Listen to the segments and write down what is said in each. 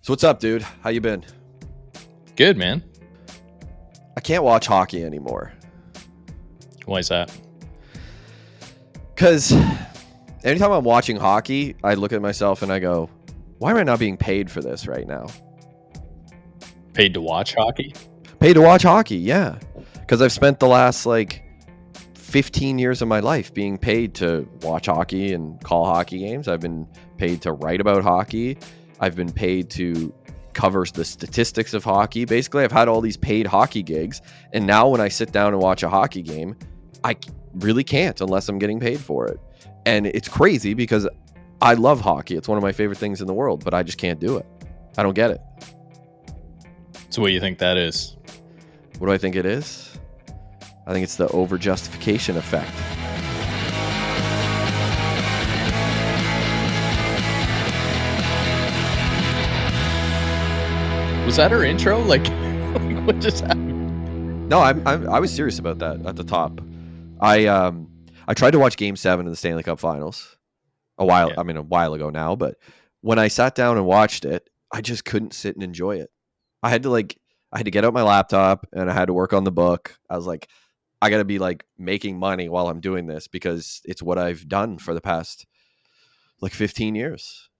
So what's up, dude? How you been? Good, man. I can't watch hockey anymore. Why is that? Because anytime I'm watching hockey, I look at myself and I go, why am I not being paid for this right now? Paid to watch hockey? Paid to watch hockey, yeah. Because I've spent the last 15 years of my life being paid to watch hockey and call hockey games. I've been paid to write about hockey. I've been paid to cover the statistics of hockey. Basically, I've had all these paid hockey gigs. And now when I sit down and watch a hockey game, I really can't unless I'm getting paid for it. And it's crazy because I love hockey. It's one of my favorite things in the world, but I just can't do it. I don't get it. So what do you think that is? What do I think it is? I think it's the Overjustification Effect. Was that our intro? Like what just happened? No, I was serious about that at the top. I tried to watch Game 7 of the Stanley Cup Finals a while ago now, but when I sat down and watched it, I just couldn't sit and enjoy it. I had to get out my laptop and I had to work on the book. I was like, I got to be making money while I'm doing this because it's what I've done for the past 15 years.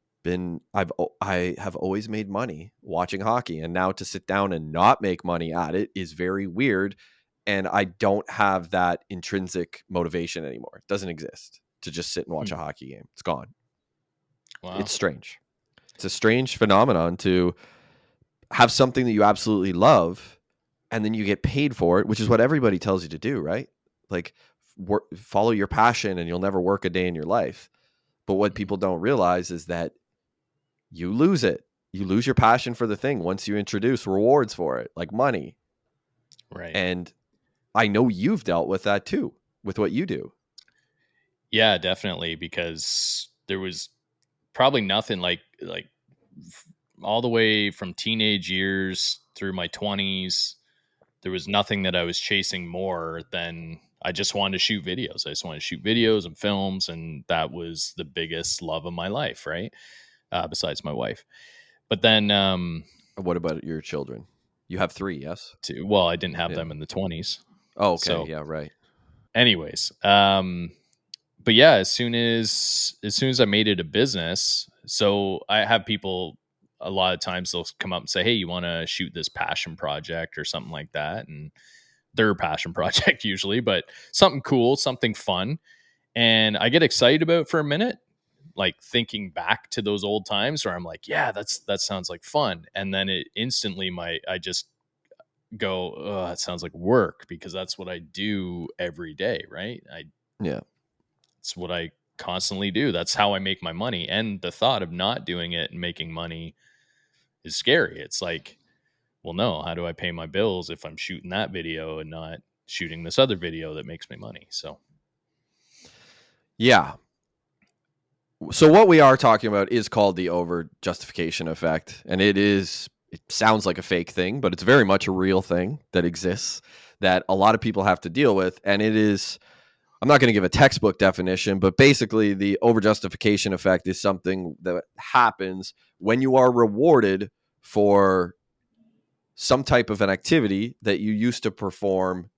I have always made money watching hockey, and now to sit down and not make money at it is very weird, and I don't have that intrinsic motivation anymore. It doesn't exist to just sit and watch a hockey game. It's gone. Wow. It's strange. It's a strange phenomenon to have something that you absolutely love and then you get paid for it, which is what everybody tells you to do, right? Follow your passion and you'll never work a day in your life. But what people don't realize is that you lose it. You lose your passion for the thing once you introduce rewards for it, like money. Right. And I know you've dealt with that too, with what you do. Yeah, definitely, because there was probably nothing like all the way from teenage years through my 20s, there was nothing that I was chasing more than I just wanted to shoot videos. I just wanted to shoot videos and films, and that was the biggest love of my life, right? Besides my wife. But then what about your children? You have 3, yes? Well, I didn't have them in the 20s. Oh, okay. So, yeah, right. Anyways, but yeah, as soon as I made it a business, so I have people a lot of times they'll come up and say, hey, you want to shoot this passion project or something like that? And their passion project usually, but something cool, something fun. And I get excited about it for a minute, like thinking back to those old times where I'm like, yeah, that sounds like fun. And then it instantly I just go, oh, that sounds like work, because that's what I do every day. Right. It's what I constantly do. That's how I make my money. And the thought of not doing it and making money is scary. It's like, well, no, how do I pay my bills if I'm shooting that video and not shooting this other video that makes me money? So, yeah. So what we are talking about is called the Overjustification Effect, and it sounds like a fake thing, but it's very much a real thing that exists that a lot of people have to deal with. And it is, I'm not going to give a textbook definition, but basically the Overjustification Effect is something that happens when you are rewarded for some type of an activity that you used to perform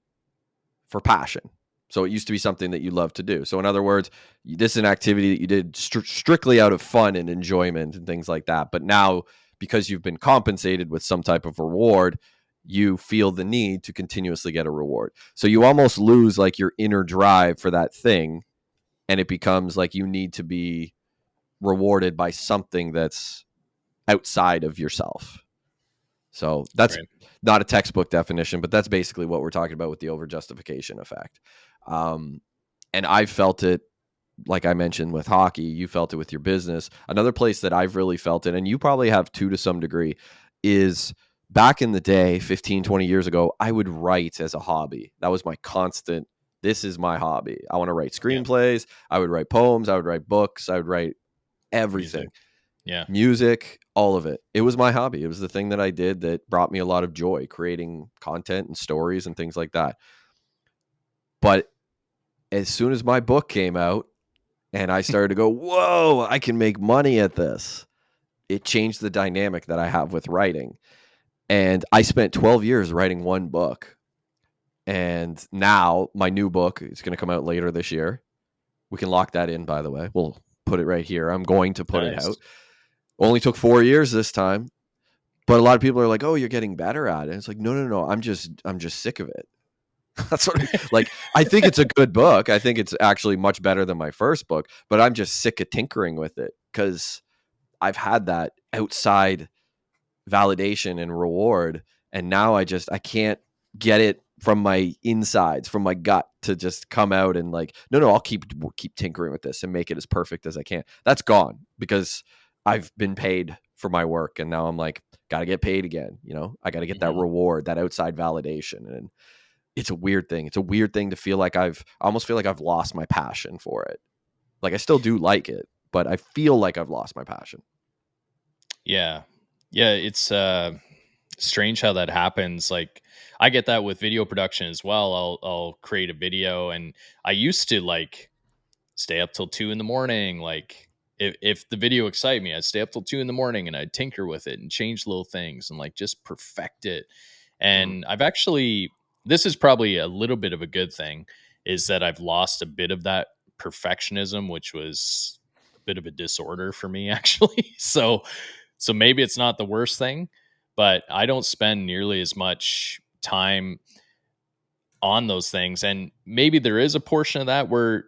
for passion. So it used to be something that you love to do. So in other words, this is an activity that you did strictly out of fun and enjoyment and things like that. But now, because you've been compensated with some type of reward, you feel the need to continuously get a reward. So you almost lose your inner drive for that thing, and it becomes like you need to be rewarded by something that's outside of yourself. So that's not a textbook definition, but that's basically what we're talking about with the Overjustification Effect. And I've felt it, like I mentioned with hockey, you felt it with your business. Another place that I've really felt it, and you probably have too to some degree, is back in the day, 15, 20 years ago, I would write as a hobby. That was my constant, this is my hobby. I want to write screenplays. Yeah. I would write poems. I would write books. I would write everything. Music, all of it. It was my hobby. It was the thing that I did that brought me a lot of joy, creating content and stories and things like that. But as soon as my book came out and I started to go, whoa, I can make money at this, it changed the dynamic that I have with writing. And I spent 12 years writing one book. And now my new book is going to come out later this year. We can lock that in, by the way. We'll put it right here. I'm going to put it out. Nice. Only took 4 years this time. But a lot of people are like, "Oh, you're getting better at it." It's like, no, no, no. I'm just sick of it. That's what like. I think it's a good book. I think it's actually much better than my first book. But I'm just sick of tinkering with it because I've had that outside validation and reward, and now I can't get it from my insides, from my gut, to just come out and like, no, no, I'll keep tinkering with this and make it as perfect as I can. That's gone because I've been paid for my work, and now I'm like, got to get paid again. I got to get that Mhm. reward, that outside validation. And it's a weird thing. It's a weird thing to feel like I almost feel like I've lost my passion for it. Like I still do like it, but I feel like I've lost my passion. Yeah. Yeah, it's strange how that happens. Like I get that with video production as well. I'll create a video, and I used to like stay up till 2 in the morning. Like if the video excited me, I'd stay up till 2 in the morning and I'd tinker with it and change little things and like just perfect it. Mm. And I've actually, this is probably a little bit of a good thing, is that I've lost a bit of that perfectionism, which was a bit of a disorder for me actually. So maybe it's not the worst thing, but I don't spend nearly as much time on those things. And maybe there is a portion of that where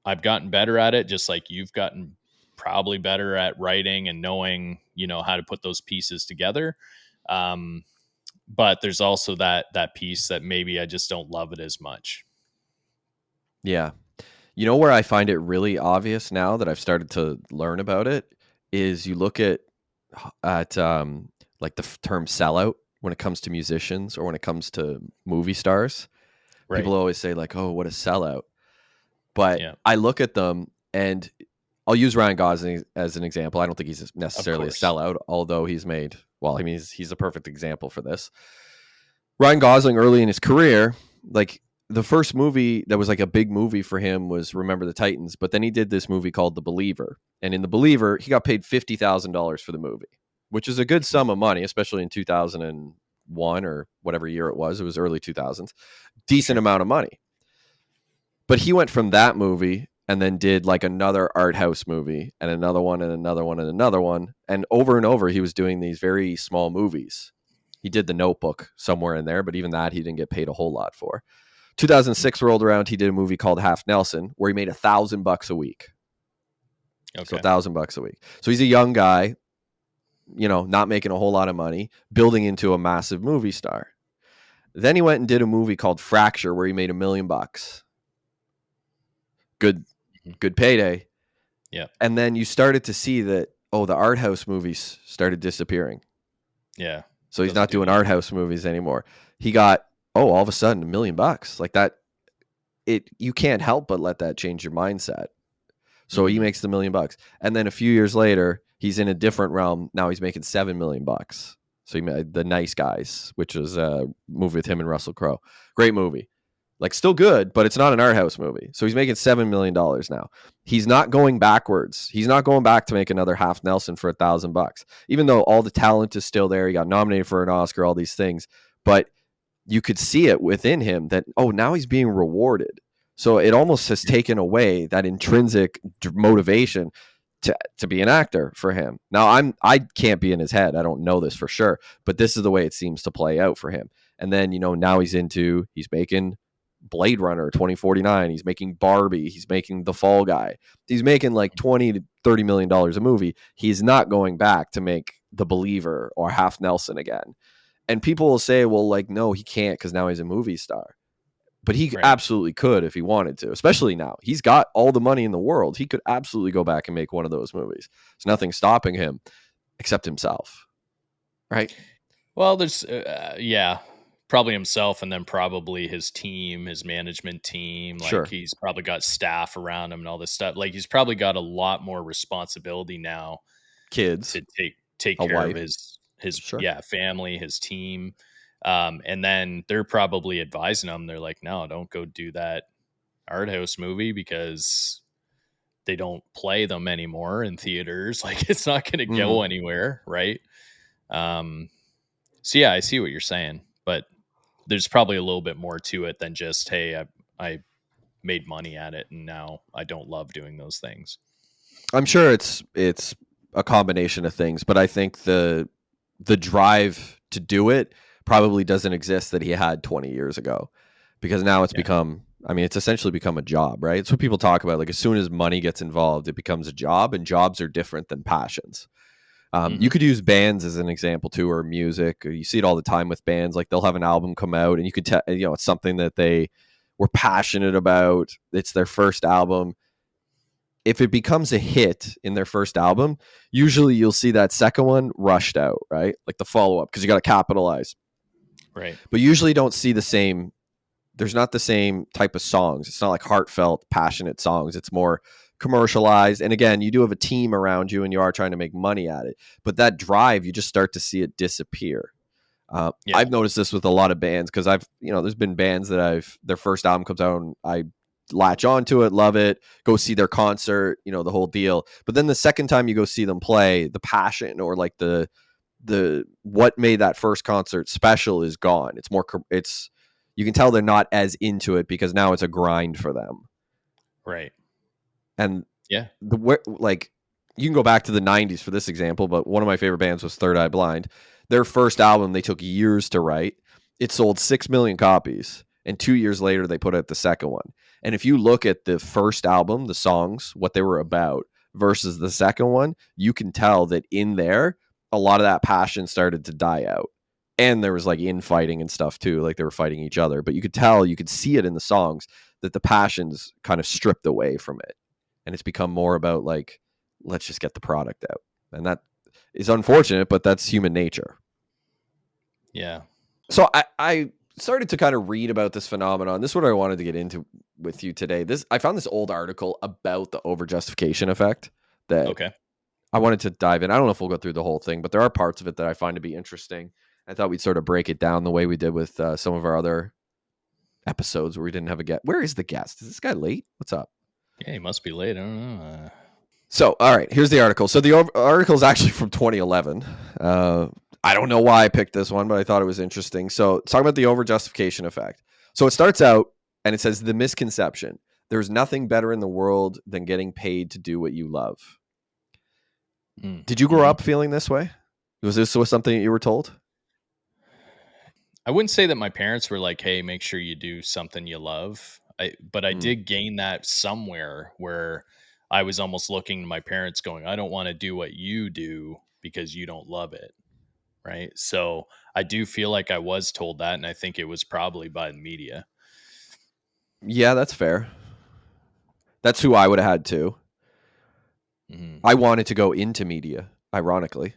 I've gotten better at it, just like you've gotten probably better at writing and knowing, how to put those pieces together. Um, but there's also that piece that maybe I just don't love it as much. Yeah. Where I find it really obvious now that I've started to learn about it is you look at like the term sellout when it comes to musicians or when it comes to movie stars. Right. People always say like, "Oh, what a sellout." But Yeah. I look at them and I'll use Ryan Gosling as an example. I don't think he's Of necessarily a course. sellout, although he's a perfect example for this. Ryan Gosling early in his career, like the first movie that was like a big movie for him was Remember the Titans, but then he did this movie called The Believer. And in The Believer, he got paid $50,000 for the movie, which is a good Mhm. sum of money, especially in 2001 or whatever year it was. It was early 2000s. Decent Sure. amount of money. But he went from that movie and then did like another art house movie and another one and another one and another one. And over, he was doing these very small movies. He did The Notebook somewhere in there, but even that he didn't get paid a whole lot for. 2006 rolled around. He did a movie called Half Nelson where he made $1,000 a week. So Okay. $1,000 a week. So he's a young guy, not making a whole lot of money, building into a massive movie star. Then he went and did a movie called Fracture where he made $1 million. Good, Mhm. good payday. Yeah. And then you started to see that, oh, the art house movies started disappearing. Yeah. So he's Doesn't not do doing well art anymore. house movies anymore. He got, all of a sudden $1 million. Like that, you can't help but let that change your mindset. So he Hmm. makes the $1 million. And then a few years later, he's in a different realm. Now he's making $7 million. So he made The Nice Guys, which was a movie with him and Russell Crowe. Great movie. Like still good, but it's not an art house movie. So he's making $7 million now. He's not going backwards. He's not going back to make another Half Nelson for $1,000. Even though all the talent is still there, he got nominated for an Oscar, all these things. But you could see it within him that, oh, now he's being rewarded. So it almost has taken away that intrinsic motivation to be an actor for him. Now I can't be in his head. I don't know this for sure, but this is the way it seems to play out for him. And then, now he's making Blade Runner 2049, he's making Barbie, he's making The Fall Guy. He's making like 20 to 30 million dollars a movie. He's not going back to make The Believer or Half Nelson again. And people will say, well, like, no, he can't because now he's a movie star. But he Right. absolutely could if he wanted to, especially now. He's got all the money in the world. He could absolutely go back and make one of those movies. There's nothing stopping him except himself, right? Well, there's, yeah, probably himself, and then probably his team, his management team. Like Sure. he's probably got staff around him and all this stuff. Like he's probably got a lot more responsibility now Kids, to take a care of wife. his Sure. yeah, family, his team. And then they're probably advising him. They're like, no, don't go do that art house movie because they don't play them anymore in theaters. Like it's not going to Mhm. go anywhere, right? Um, so yeah, I see what you're saying, but there's probably a little bit more to it than just, hey, I made money at it and now I don't love doing those things. I'm sure it's a combination of things, but I think the drive to do it probably doesn't exist that he had 20 years ago, because now it's Yeah. become, I mean, it's essentially become a job, right? It's what people talk about. Like as soon as money gets involved, it becomes a job, and jobs are different than passions. You Hmm. could use bands as an example too, or music. Or you see it all the time with bands. Like they'll have an album come out, and you could tell, it's something that they were passionate about. It's their first album. If it becomes a hit in their first album, usually you'll see that second one rushed out, right? Like the follow up, because you got to capitalize. Right. But usually don't see the same. There's not the same type of songs. It's not like heartfelt, passionate songs. It's more commercialized. And again, you do have a team around you, and you are trying to make money at it. But that drive, you just start to see it disappear. Yeah. I've noticed this with a lot of bands, because there's been bands that their first album comes out and I latch onto it, love it, go see their concert, the whole deal. But then the second time you go see them play, the passion, or like the what made that first concert special is gone. It's you can tell they're not as into it, because now it's a grind for them. Right. And Yeah. like you can go back to the 90s for this example, but one of my favorite bands was Third Eye Blind. Their first album they took years to write. It sold 6 million copies, and 2 years later they put out the second one. And if you look at the first album, the songs, what they were about, versus the second one, you can tell that in there a lot of that passion started to die out. And there was like infighting and stuff too, like they were fighting each other, but you could see it in the songs that the passion's kind of stripped away from it, and it's become more about like, let's just get the product out. And that is unfortunate, but that's human nature. Yeah. So I started to kind of read about this phenomenon. This is what I wanted to get into with you today. I found this old article about the overjustification effect that Okay. I wanted to dive in. I don't know if we'll go through the whole thing, but there are parts of it that I find to be interesting. I thought we'd sort of break it down the way we did with some of our other episodes where we didn't have a guest. Where is the guest? Is this guy late? What's up? Yeah, he must be late. I don't know. So, all right, here's the article. So the article is actually from 2011. I don't know why I picked this one, but I thought it was interesting. So it's talking about the overjustification effect. So it starts out and it says the misconception: there's nothing better in the world than getting paid to do what you love. Did you grow Mm-hmm. up feeling this way? Was this something that you were told? I wouldn't say that my parents were like, "Hey, make sure you do something you love." But I Mm. did gain that somewhere where I was almost looking to my parents going, "I don't want to do what you do because you don't love it." Right? So, I do feel like I was told that, and I think it was probably by the media. Yeah, that's fair. That's who I would have had too. Mhm. I wanted to go into media, ironically.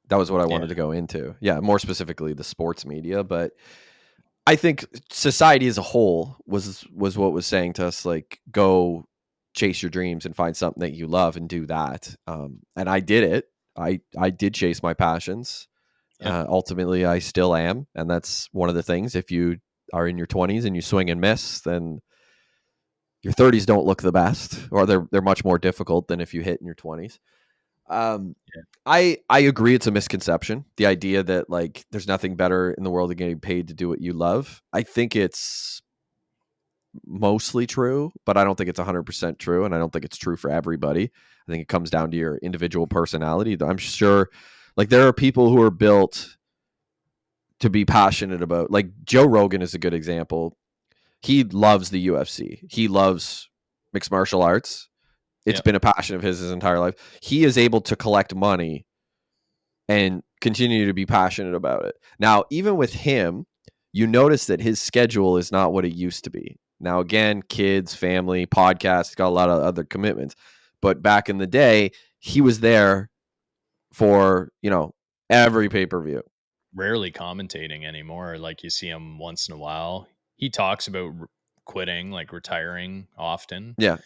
That was what I Yeah. wanted to go into. Yeah, more specifically the sports media, but I think society as a whole was what was saying to us, like, go chase your dreams and find something that you love and do that. And I did it. I did chase my passions. Yep. Ultimately, I still am, and that's one of the things. If you are in your 20s and you swing and miss, then your 30s don't look the best, or they're much more difficult than if you hit in your 20s. Um, Yeah. I agree. It's a misconception. The idea that like there's nothing better in the world than getting paid to do what you love. I think it's mostly true, but I don't think it's 100% true, and I don't think it's true for everybody. I think it comes down to your individual personality. I'm sure, like there are people who are built to be passionate about. Like Joe Rogan is a good example. He loves the UFC. He loves mixed martial arts. It's Yep. been a passion of his entire life. He is able to collect money and continue to be passionate about it. Now, even with him, you notice that his schedule is not what it used to be. Now, again, kids, family, podcasts, got a lot of other commitments. But back in the day, he was there for, every pay per view. Rarely commentating anymore. Like you see him once in a while. He talks about quitting, like retiring often. Yeah.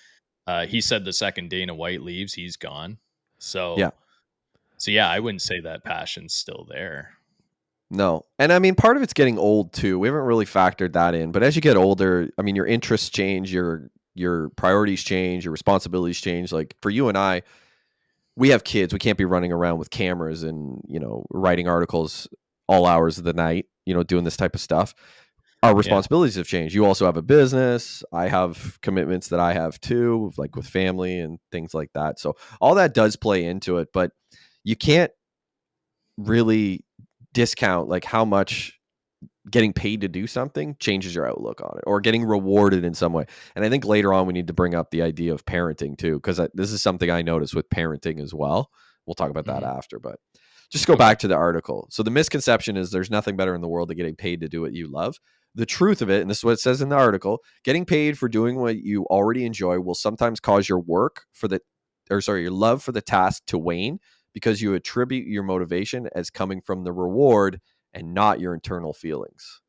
He said the second Dana White leaves, he's gone. Yeah. So yeah, I wouldn't say that passion's still there. No. And I mean, part of it's getting old too. We haven't really factored that in. But as you get older, I mean, your interests change, your your priorities change, your responsibilities change. Like for you and I, we have kids. We can't be running around with cameras and, writing articles all hours of the night, doing this type of stuff. Our Yeah. responsibilities have changed. You also have a business. I have commitments that I have too, like with family and things like that. So all that does play into it, but you can't really discount like how much getting paid to do something changes your outlook on it, or getting rewarded in some way. And I think later on we need to bring up the idea of parenting too, because this is something I noticed with parenting as well. We'll talk about that Mhm. after, but just go Okay. back to the article. So the misconception is there's nothing better in the world than getting paid to do what you love. The truth of it, and this is what it says in the article, getting paid for doing what you already enjoy will sometimes cause your your love for the task to wane, because you attribute your motivation as coming from the reward and not your internal feelings.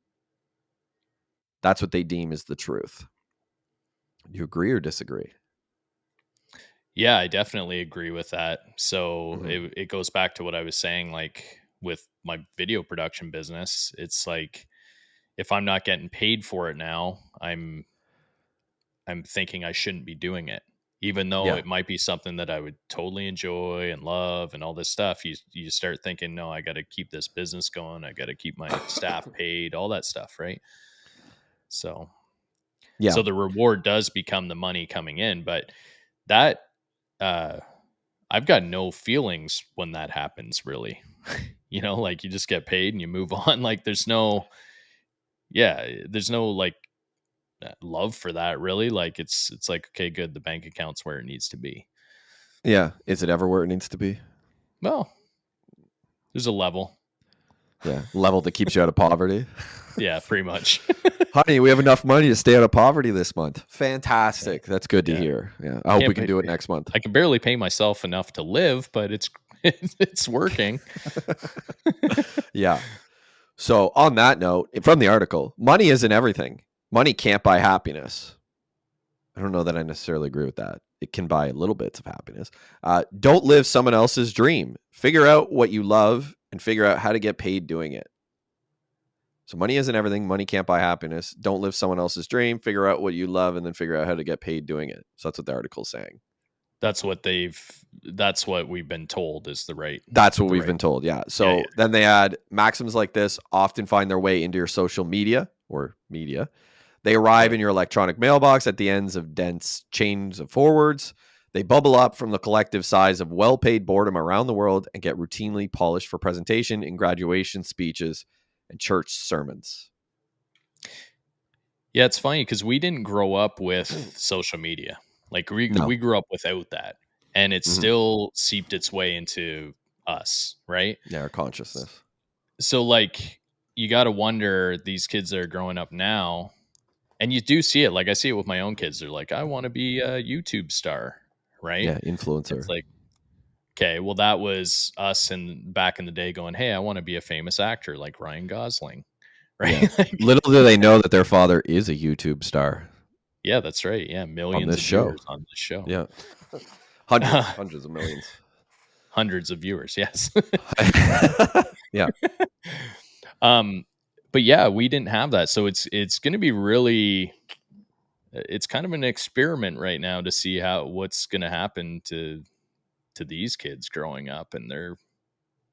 That's what they deem as the truth. Do you agree or disagree? Yeah, I definitely agree with that. So Mm-hmm. it goes back to what I was saying, like with my video production business. It's like if I'm not getting paid for it now, I'm thinking I shouldn't be doing it. Even though Yeah. it might be something that I would totally enjoy and love and all this stuff, you start thinking, no, I got to keep this business going. I got to keep my staff paid, all that stuff, right? So Yeah. so the reward does become the money coming in, but that uh I've got no feelings when that happens, really. Like you just get paid and you move on. Like there's no like love for that, really. Like it's like, okay, good, the bank account's where it needs to be. Yeah. Is it ever where it needs to be? Well, there's a level. Yeah. Level that keeps you out of poverty. Yeah, pretty much. Honey, we have enough money to stay out of poverty this month. Yeah, Fantastic. That's good to yeah. hear. Yeah. I hope we Can't can pay, do it next month. I can barely pay myself enough to live, but it's it's working. Yeah. So, on that note, from the article, money isn't everything. Money can't buy happiness. I don't know that I necessarily agree with that. It can buy little bits of happiness. Don't live someone else's dream. Figure out what you love and figure out how to get paid doing it. So money isn't everything. Money can't buy happiness. Don't live someone else's dream. Figure out what you love and then figure out how to get paid doing it. So that's what the article's saying. That's what we've been told is That's what the we've right. been told. Yeah. Yeah, yeah. So then they add maxims like this often find their way into your social media or media. They arrive Right. in your electronic mailbox at the ends of dense chains of forwards. They bubble up from the collective sighs of well paid boredom around the world and get routinely polished for presentation in graduation speeches and church sermons. Yeah, it's funny because we didn't grow up with social media. Like we No. grew up without that, and it Mm-hmm. still seeped its way into us, right? Yeah, our consciousness. So like you got to wonder, these kids that are growing up now, and you do see it. Like I see it with my own kids. They're like, I want to be a YouTube star, right? Yeah, It's influencer. like, okay, well that was us in back in the day going, hey, I want to be a famous actor like Ryan Gosling, Yeah. right? Like, Little do they know that their father is a YouTube star yeah, that's right. Yeah, on millions this of show. viewers on this show. Yeah. Hundreds of millions. Hundreds of viewers, yes. Yeah. um but yeah, we didn't have that, so it's going to be really, it's kind of an experiment right now to see how what's going to happen to these kids growing up, and their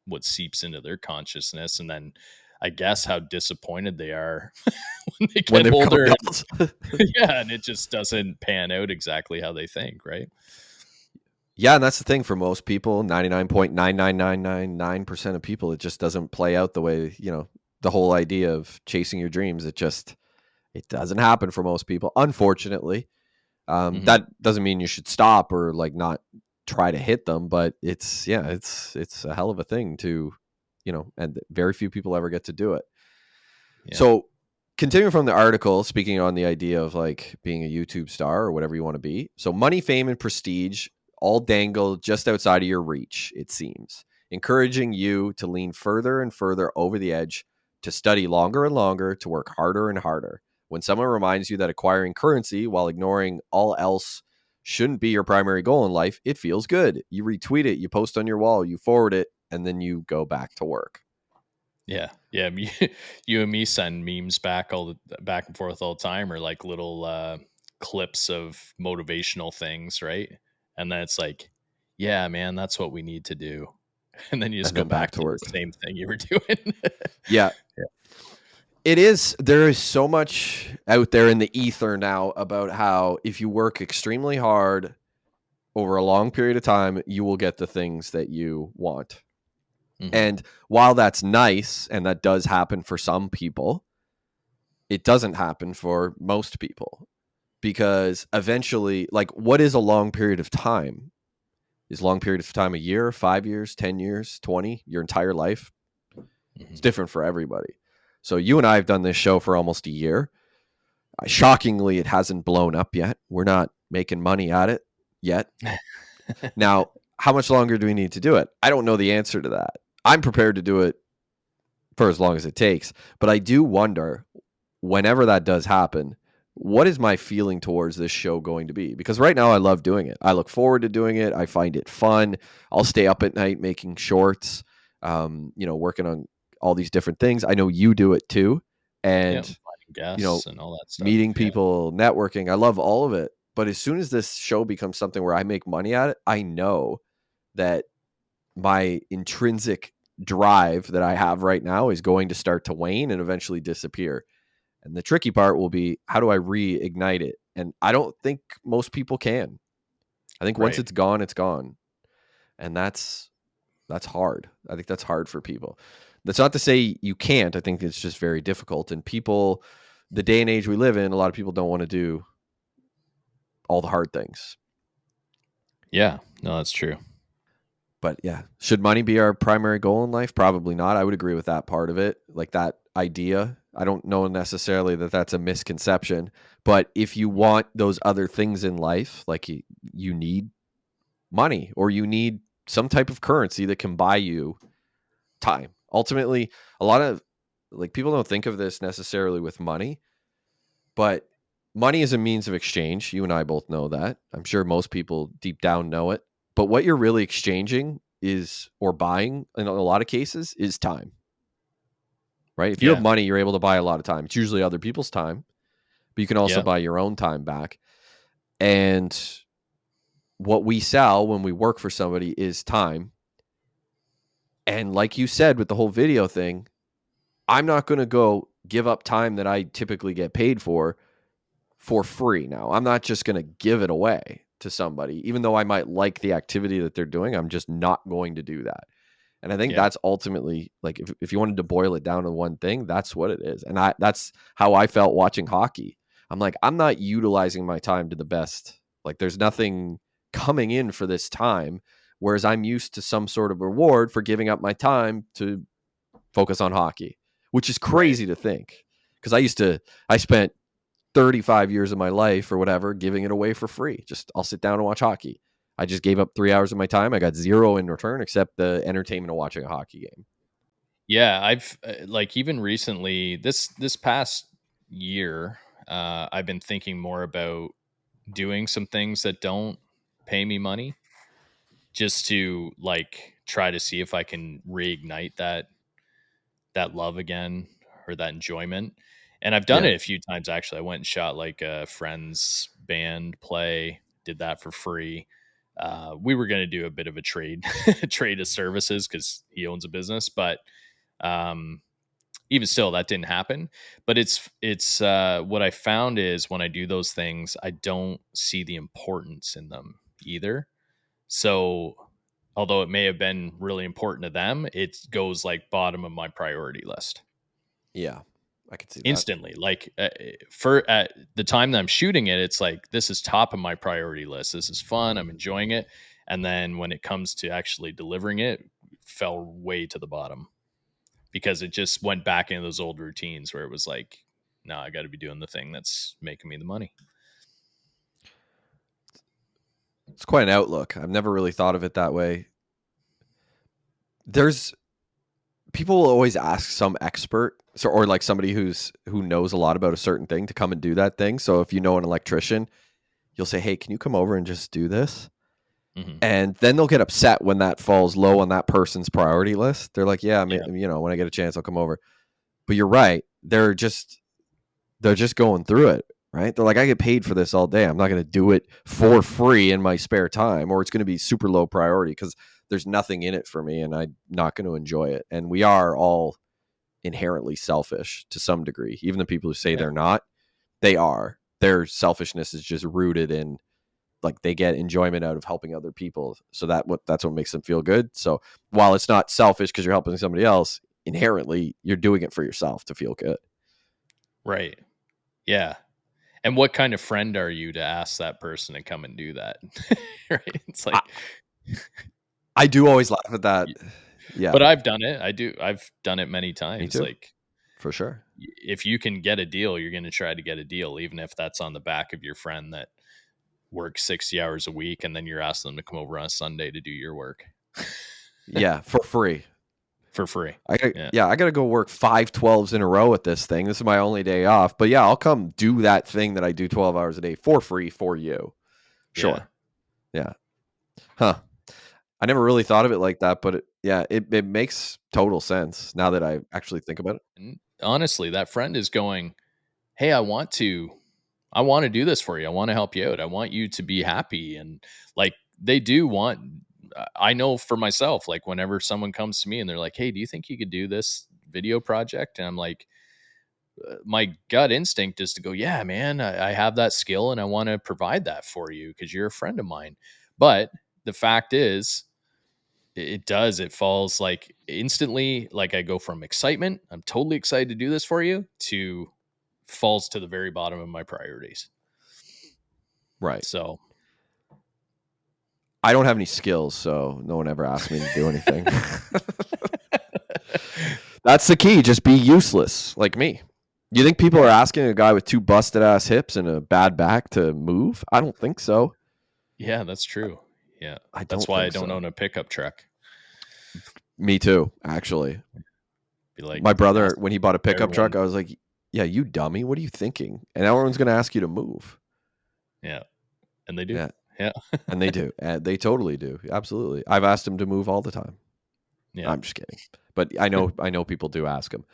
what seeps into their consciousness, and then I guess how disappointed they are when they When get they become older. adults. Yeah, and it just doesn't pan out exactly how they think, right? Yeah, and that's the thing for most people, 99.99999% of people, it just doesn't play out the way, the whole idea of chasing your dreams. It doesn't happen for most people, unfortunately. Hmm. That doesn't mean you should stop or like not try to hit them, but it's a hell of a thing to, and very few people ever get to do it. Yeah. So, continuing from the article, speaking on the idea of like being a YouTube star or whatever you want to be. So, money, fame, and prestige all dangle just outside of your reach, it seems, encouraging you to lean further and further over the edge, to study longer and longer, to work harder and harder. When someone reminds you that acquiring currency while ignoring all else shouldn't be your primary goal in life, it feels good. You retweet it, you post on your wall, you forward it, and then you go back to work. Yeah, yeah. You and me send memes back and forth all the time, or like little clips of motivational things, right? And then it's like, yeah, man, that's what we need to do. And then you just And go then back back to to the work. same thing you were doing. Yeah. Yeah. It is. There is so much out there in the ether now about how if you work extremely hard over a long period of time, you will get the things that you want. Mhm. And while that's nice and that does happen for some people, it doesn't happen for most people because eventually, like, what is a long period of time? Is a long period of time a year, 5 years, 10 years, 20, your entire life? It's Mhm. different for everybody. So you and I have done this show for almost a year. Shockingly, it hasn't blown up yet. We're not making money at it yet. Now, how much longer do we need to do it? I don't know the answer to that. I'm prepared to do it for as long as it takes, but I do wonder whenever that does happen, what is my feeling towards this show going to be? Because right now I love doing it. I look forward to doing it. I find it fun. I'll stay up at night making shorts, working on all these different things. I know you do it too. Yeah, And, finding you know, guests and all that stuff. meeting Yeah. people, networking. I love all of it. But as soon as this show becomes something where I make money at it, I know that my intrinsic drive that I have right now is going to start to wane and eventually disappear. And the tricky part will be how do I reignite it? And I don't think most people can. I think once Right. it's gone, it's gone. And that's hard. I think that's hard for people. That's not to say you can't. I think it's just very difficult. And people, the day and age we live in, a lot of people don't want to do all the hard things. Yeah. No, that's true. But yeah, should money be our primary goal in life? Probably not. I would agree with that part of it, like that idea. I don't know necessarily that that's a misconception, but if you want those other things in life, like you need money or you need some type of currency that can buy you time. Ultimately, a lot of like people don't think of this necessarily with money, but money is a means of exchange. You and I both know that. I'm sure most people deep down know it. But what you're really exchanging is, or buying in a lot of cases, is time, right? If you have Yeah. money, you're able to buy a lot of time. It's usually other people's time, but you can also Yeah. buy your own time back. And what we sell when we work for somebody is time. And like you said with the whole video thing, I'm not going to go give up time that I typically get paid for free now. I'm not just going to give it away to somebody, even though I might like the activity that they're doing. I'm just not going to do that. And I think Yeah. that's ultimately like if you wanted to boil it down to one thing, that's what it is. And that's how I felt watching hockey. I'm like, I'm not utilizing my time to the best. Like there's nothing coming in for this time. Whereas I'm used to some sort of reward for giving up my time to focus on hockey, which is Right. crazy to think. Because I spent 35 years of my life or whatever giving it away for free. Just I'll sit down and watch hockey. I just gave up 3 hours of my time. I got zero in return except the entertainment of watching a hockey game. Yeah, I've like even recently this past year, I've been thinking more about doing some things that don't pay me money just to like try to see if I can reignite that love again or that enjoyment. And I've done Yeah. it a few times actually. I went and shot like a friend's band play, did that for free. We were going to do a bit of a trade trade of services because he owns a business, but um, even still, that didn't happen. But it's what I found is when I do those things, I don't see the importance in them either. So although it may have been really important to them, it goes like bottom of my priority list Yeah. I could see that. instantly. Like for at the time that I'm shooting it, it's like this is top of my priority list. This is fun. I'm enjoying it. And then when it comes to actually delivering it, fell way to the bottom because it just went back into those old routines where it was like, no, I got to be doing the thing that's making me the money. It's quite an outlook. I've never really thought of it that way. There's people will always ask some expert or like somebody who knows a lot about a certain thing to come and do that thing. So if you know an electrician, you'll say, "Hey, can you come over and just do this?" Hmm. And then they'll get upset when that falls low on that person's priority list. They're like, "Yeah, I mean, Yeah. when I get a chance, I'll come over." But you're right. They're just going through it. right? They're like, I get paid for this all day. I'm not going to do it for free in my spare time, or it's going to be super low priority because there's nothing in it for me and I'm not going to enjoy it. And we are all inherently selfish to some degree. Even the people who say Yeah. they're not, they are. Their selfishness is just rooted in, like, they get enjoyment out of helping other people. So that's what makes them feel good. So while it's not selfish because you're helping somebody else, inherently you're doing it for yourself to feel good. Right. Yeah. And what kind of friend are you to ask that person to come and do that? Right? It's I, like, I do always laugh at that. Yeah, but I've done it. I've done it many me times. too, Like, for sure. if you can get a deal, you're going to try to get a deal, even if that's on the back of your friend that works 60 hours a week, and then you're asking them to come over on a Sunday to do your work Yeah, for free. for free. Yeah. I gotta go work 5 12s in a row at this thing. This is my only day off. But yeah, I'll come do that thing that I do 12 hours a day for free for you. Yeah. Sure. Yeah. Huh. I never really thought of it like that, but it makes total sense now that I actually think about it. And honestly, that friend is going, "Hey, I want to do this for you. I want to help you out. I want you to be happy." And like, they do want, I know for myself, like, whenever someone comes to me and they're like, "Hey, do you think you could do this video project?" And I'm like, my gut instinct is to go, "Yeah, man, I have that skill and I want to provide that for you because you're a friend of mine." But the fact is, it falls like instantly. Like, I go from excitement, I'm totally excited to do this for you, to falls to the very bottom of my priorities. Right. So I don't have any skills, so no one ever asked me to do anything. That's the key. Just be useless, like me. You think people are yeah, asking a guy with 2 busted ass hips and a bad back to move? I don't think so. yeah, that's true. Yeah, I that's don't why I think don't so. own a pickup truck. Me too, actually. Be like, My brother, ask when he bought a pickup truck, everyone. I was like, "Yeah, you dummy. What are you thinking?" And everyone's going to ask you to move. Yeah, and they do. Yeah, Yeah, and they do. And they totally do. Absolutely. I've asked him to move all the time. yeah, I'm just kidding. But I know people do ask him.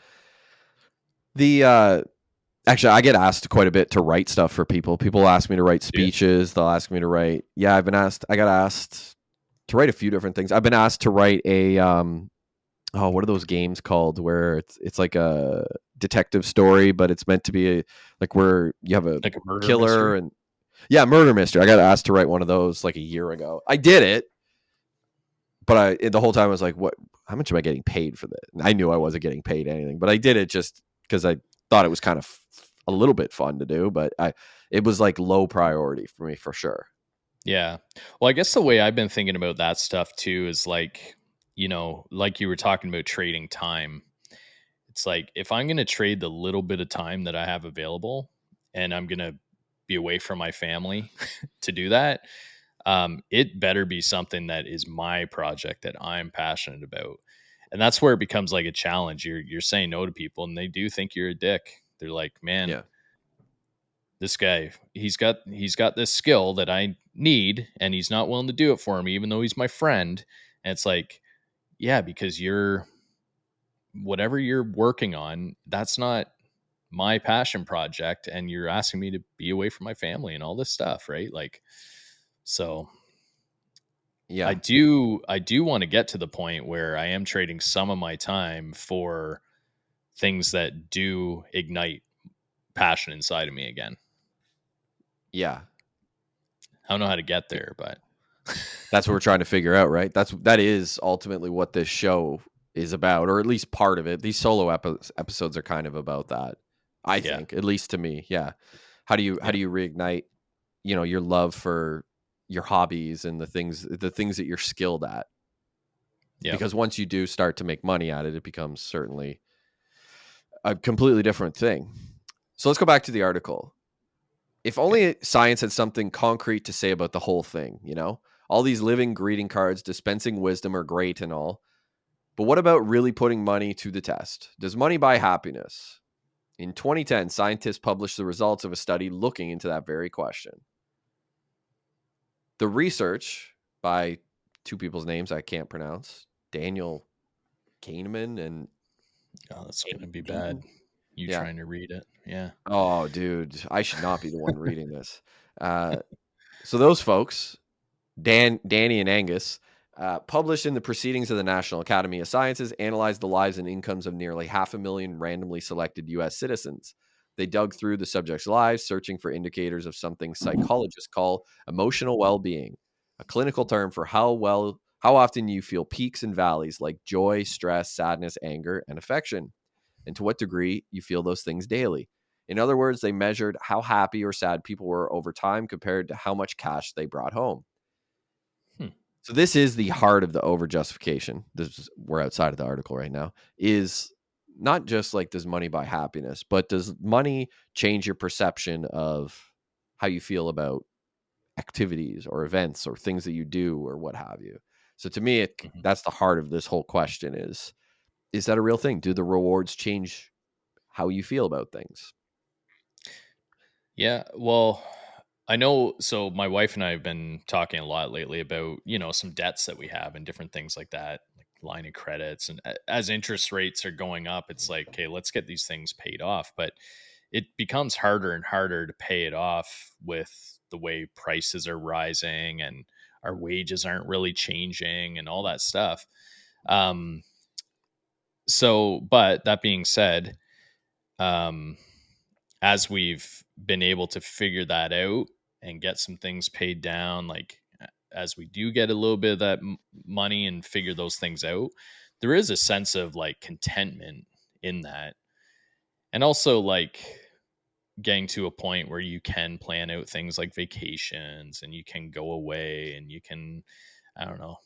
The Actually, I get asked quite a bit to write stuff for people. People ask me to write yeah. speeches. They'll ask me to write. Yeah, I got asked to write a few different things. I've been asked to write a what are those games called where it's like a detective story, but it's meant to be like where you have a Like a murder killer mystery. and yeah, murder mystery. I got asked to write one of those like a year ago. I did it, but the whole time I was like, what? How much am I getting paid for that? And I knew I wasn't getting paid anything, but I did it just because I thought it was kind of a little bit fun to do. But it was like low priority for me for sure. Yeah. Well, I guess the way I've been thinking about that stuff too is like, like you were talking about trading time. It's like, if I'm going to trade the little bit of time that I have available and I'm going to be away from my family to do that, it better be something that is my project that I'm passionate about. And that's where it becomes like a challenge. You're saying no to people and they do think you're a dick. They're like, "Man, Yeah, this guy, he's got this skill that I need and he's not willing to do it for me even though he's my friend." And it's like, yeah, because you're, whatever you're working on, that's not my passion project, and you're asking me to be away from my family and all this stuff, right? Like, so I yeah, do want to get to the point where I am trading some of my time for things that do ignite passion inside of me again. yeah. I don't know how to get there, but That's what we're trying to figure out, right? That is ultimately what this show is about, or at least part of it. These solo episodes are kind of about that. I yeah, think, at least to me, yeah. How do yeah, you reignite, your love for your hobbies and the things that you're skilled at? yeah, Because once you do start to make money at it, it becomes certainly a completely different thing. So let's go back to the article. If okay, only science had something concrete to say about the whole thing, all these living greeting cards dispensing wisdom are great and all. But what about really putting money to the test? Does money buy happiness? In 2010, scientists published the results of a study looking into that very question. The research by two people's names I can't pronounce, Daniel Kahneman and oh, that's gonna be bad. You Yeah. trying to read it. Yeah. Oh, dude, I should not be the one reading this. Uh, so those folks, Danny and Angus, published in the Proceedings of the National Academy of Sciences, analyzed the lives and incomes of nearly 500,000 randomly selected U.S. citizens. They dug through the subjects' lives, searching for indicators of something psychologists call emotional well-being, a clinical term for how often you feel peaks and valleys like joy, stress, sadness, anger, and affection, and to what degree you feel those things daily. In other words, they measured how happy or sad people were over time compared to how much cash they brought home. Hmm. So this is the heart of the overjustification. We're outside of the article right now. Is not just like, does money buy happiness, but does money change your perception of how you feel about activities or events or things that you do or what have you? So to me, Mhm. that's the heart of this whole question: is that a real thing? Do the rewards change how you feel about things? Yeah. Well, I know. So my wife and I have been talking a lot lately about, some debts that we have and different things like that, like line of credits. And as interest rates are going up, it's like, okay, let's get these things paid off. But it becomes harder and harder to pay it off with the way prices are rising and our wages aren't really changing and all that stuff. Um, but that being said, um, as we've been able to figure that out and get some things paid down, like as we do get a little bit of that money and figure those things out, there is a sense of like contentment in that. And also like getting to a point where you can plan out things like vacations and you can go away and you can, I don't know,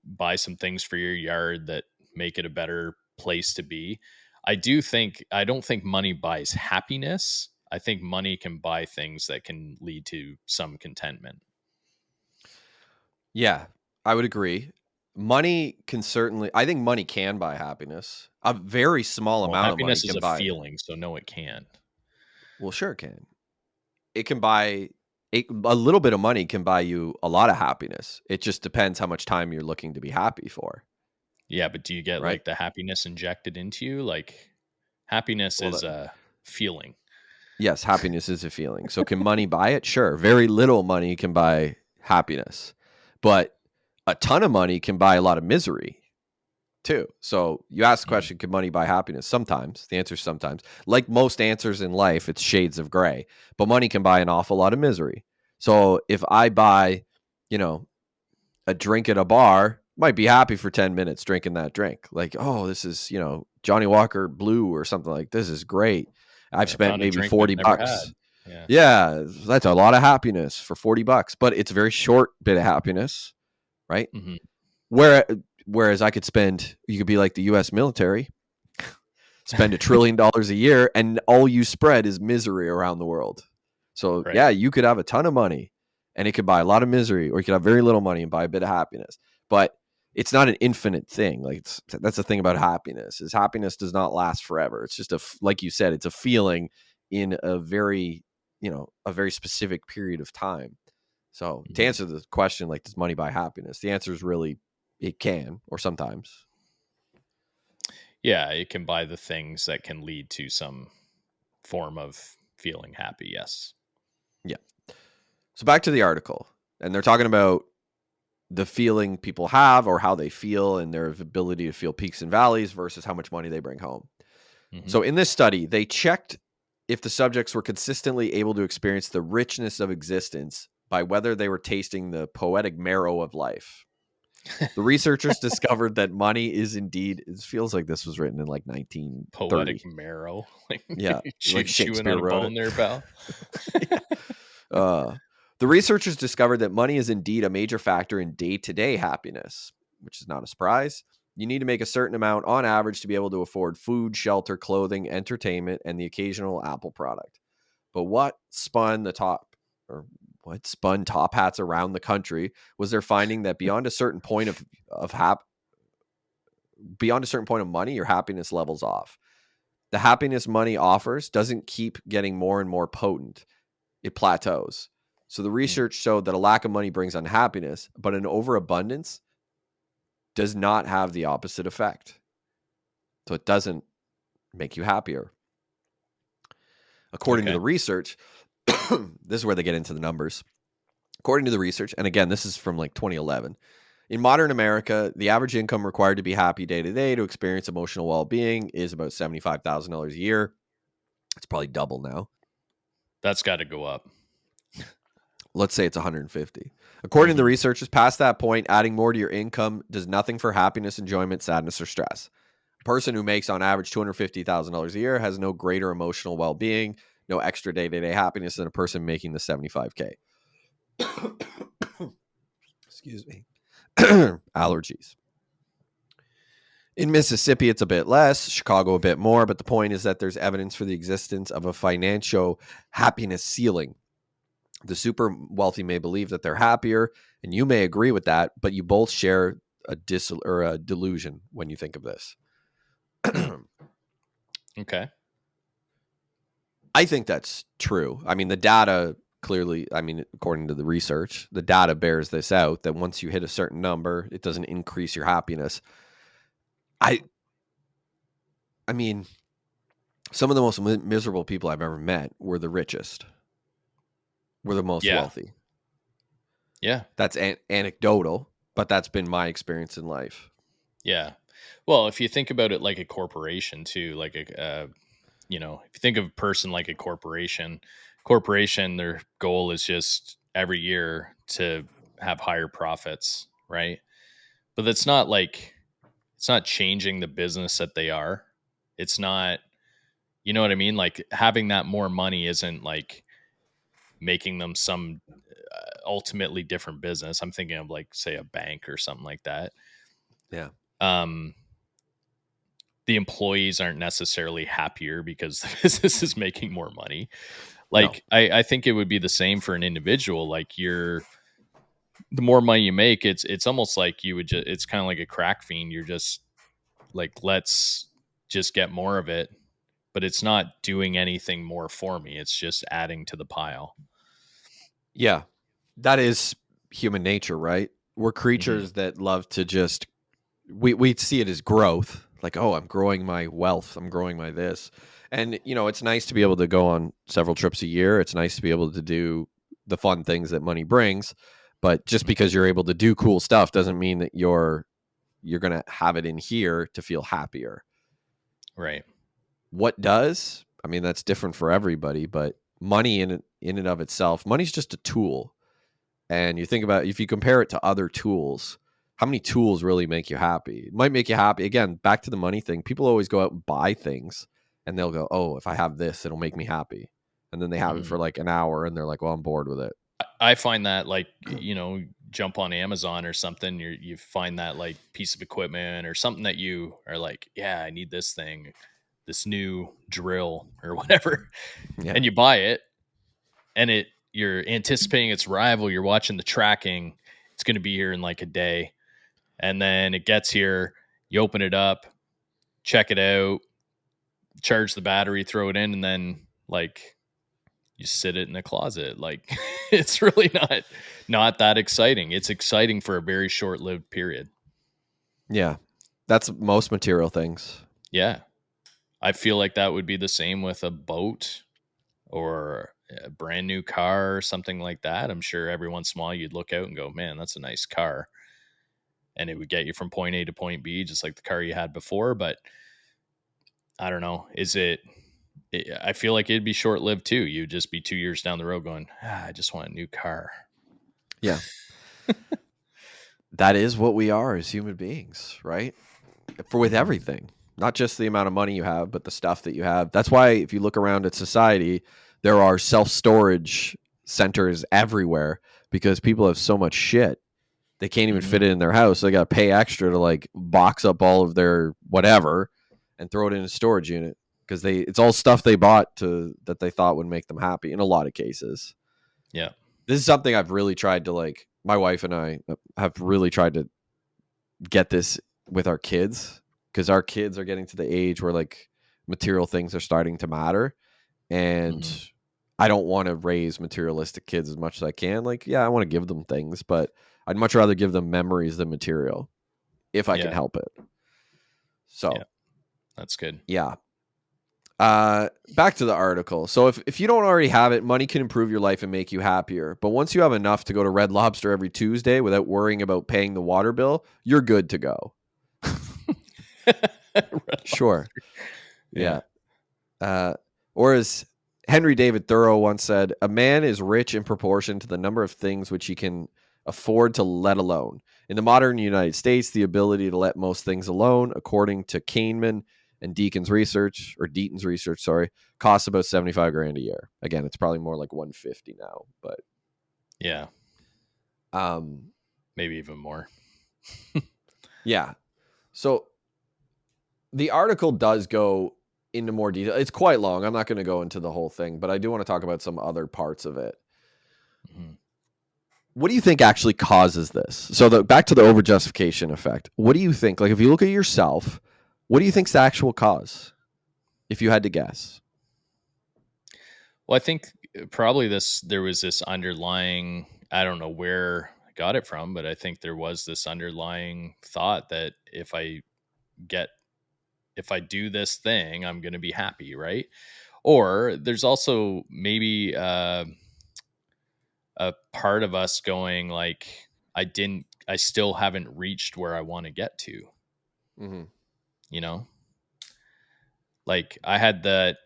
buy some things for your yard that make it a better place to be. I don't think money buys happiness. I think money can buy things that can lead to some contentment. Yeah, I would agree. Money can certainly, I think money can buy happiness. A very small Well, amount of money happiness is can a buy. feeling, so no, it can't. Well, sure it can. It can buy a little bit of money can buy you a lot of happiness. It just depends how much time you're looking to be happy for, Yeah, but do you get right? like the happiness injected into you? Like happiness Well, is a feeling. yes, happiness is a feeling. So can money buy it? Sure. Very little money can buy happiness, but a ton of money can buy a lot of misery too. So you ask the Mhm. question, can money buy happiness? Sometimes. The answer is sometimes. Like most answers in life, it's shades of gray, but money can buy an awful lot of misery. So if I buy, you know, a drink at a bar, might be happy for 10 minutes drinking that drink. Like, oh, this is, Johnny Walker Blue or something, like this is great. I've I spent found a maybe drink I've 40 never bucks. had. Yeah. Yeah, that's a lot of happiness for 40 bucks, but it's a very short bit of happiness, right? Hmm. Where whereas you could be like the US military, spend $1 trillion a year, and all you spread is misery around the world. So Right. yeah, you could have a ton of money and it could buy a lot of misery, or you could have very little money and buy a bit of happiness. But it's not an infinite thing. Like that's the thing about happiness, is happiness does not last forever. It's just like you said, it's a feeling in a very specific period of time. So to Mhm. answer the question, like, does money buy happiness? The answer is really, it can, or sometimes. Yeah, it can buy the things that can lead to some form of feeling happy. Yes. Yeah. So back to the article, and they're talking about the feeling people have or how they feel and their ability to feel peaks and valleys versus how much money they bring home. Hmm. So in this study, they checked if the subjects were consistently able to experience the richness of existence by whether they were tasting the poetic marrow of life. The researchers discovered that money is indeed, it feels like this was written in like Poetic 1930. marrow, like Yeah, like chewing Shakespeare on a wrote bone it. there, pal. Yeah. Uh, the researchers discovered that money is indeed a major factor in day-to-day happiness, which is not a surprise. You need to make a certain amount on average to be able to afford food, shelter, clothing, entertainment, and the occasional Apple product. But or what spun top hats around the country was their finding that beyond a certain point of money, your happiness levels off. The happiness money offers doesn't keep getting more and more potent. It plateaus. So the Mm. research showed that a lack of money brings unhappiness, but an overabundance does not have the opposite effect. So it doesn't make you happier. According to Okay. the research, this is where they get into the numbers. According to the research, and again, this is from like 2011, in modern America, the average income required to be happy day to day to experience emotional well being is about $75,000 a year. It's probably double now. That's got to go up. Let's say it's 150. According to the researchers, past that point, adding more to your income does nothing for happiness, enjoyment, sadness, or stress. A person who makes on average $250,000 a year has no greater emotional well being, no extra day to day happiness than a person making the 75K. Excuse me. Allergies. In Mississippi, it's a bit less, Chicago a bit more, but the point is that there's evidence for the existence of a financial happiness ceiling. The super wealthy may believe that they're happier, and you may agree with that, but you both share a delusion when you think of this. Okay. I think that's true. I mean, the data clearly, I mean, according to the research, the data bears this out that once you hit a certain number, it doesn't increase your happiness. I mean, some of the most miserable people I've ever met were the richest, were the most Yeah. wealthy. Yeah. That's anecdotal, but that's been my experience in life. Yeah. Well, if you think about it like a corporation too, like if you think of a person like a corporation, their goal is just every year to have higher profits, right? But it's not changing the business that they are. It's not, you know what I mean? Like having that more money isn't like making them some ultimately different business. I'm thinking of like say a bank or something like that. Yeah. Um, the employees aren't necessarily happier because the business is making more money. No. Like I think it would be the same for an individual. Like the more money you make, it's almost like you would just it's kind of like a crack fiend. You're just like, let's just get more of it, but it's not doing anything more for me. It's just adding to the pile. Yeah. That is human nature, right? We're Hmm. creatures that love to just we see it as growth. Like, oh, I'm growing my wealth, I'm growing my this. And it's nice to be able to go on several trips a year. It's nice to be able to do the fun things that money brings. But just because you're able to do cool stuff doesn't mean that you're going to have it in here to feel happier. Right. What does? I mean, that's different for everybody, but money in and of itself, money's just a tool. And you think about if you compare it to other tools, how many tools really make you happy? It might make you happy. Again, back to the money thing. People always go out and buy things and they'll go, "Oh, if I have this, it'll make me happy." And then they have it Mhm. for like an hour and they're like, "Well, I'm bored with it." I find that like, jump on Amazon or something, you find that like piece of equipment or something that you are like, yeah, I need this thing, this new drill or whatever. Yeah. And you buy it and you're anticipating its arrival. You're watching the tracking. It's going to be here in like a day. And then it gets here, you open it up, check it out, charge the battery, throw it in, and then like you sit it in a closet. Like it's really not that exciting. It's exciting for a very short-lived period. Yeah. That's most material things. Yeah. I feel like that would be the same with a boat or a brand new car or something like that. I'm sure every once in a while you'd look out and go, man, that's a nice car. And it would get you from point A to point B, just like the car you had before. But I don't know. I feel like it'd be short lived too. You'd just be 2 years down the road going, I just want a new car. Yeah. That is what we are as human beings, right? For with Hmm. everything, not just the amount of money you have, but the stuff that you have. That's why if you look around at society, there are self-storage centers everywhere because people have so much shit. They can't even fit Hmm. it in their house. So they got to pay extra to like box up all of their whatever and throw it in a storage unit because it's all stuff they bought to that they thought would make them happy in a lot of cases. Yeah. This is something I've really tried to like my wife and I have really tried to get this with our kids because our kids are getting to the age where like material things are starting to matter and Hmm. I don't want to raise materialistic kids as much as I can. Like, yeah, I want to give them things, but I'd much rather give them memories than material if I can Yeah. help it. Yeah. So, That's good. yeah. Back to the article. So if you don't already have it, money can improve your life and make you happier. But once you have enough to go to Red Lobster every Tuesday without worrying about paying the water bill, you're good to go. Red Sure. Lobster. Yeah. Yeah. Or as Henry David Thoreau once said, a man is rich in proportion to the number of things which he can afford to let alone. In the modern United States, the ability to let most things alone, according to Kahneman and Deaton's research, costs about 75 grand a year. Again, it's probably more like 150 now, but Yeah. um, Maybe even more. yeah. So the article does go into more detail. It's quite long. I'm not going to go into the whole thing, but I do want to talk about some other parts of it. Mhm. What do you think actually causes this? So back to the overjustification effect. What do you think? Like, if you look at yourself, what do you think's the actual cause? If you had to guess. Well, I think probably there was this underlying, I don't know where I got it from, but I think there was this underlying thought that if I do this thing, I'm going to be happy, right? Or there's also maybe a part of us going like, I still haven't reached where I want to get to, Mm-hmm. you know? Like I had that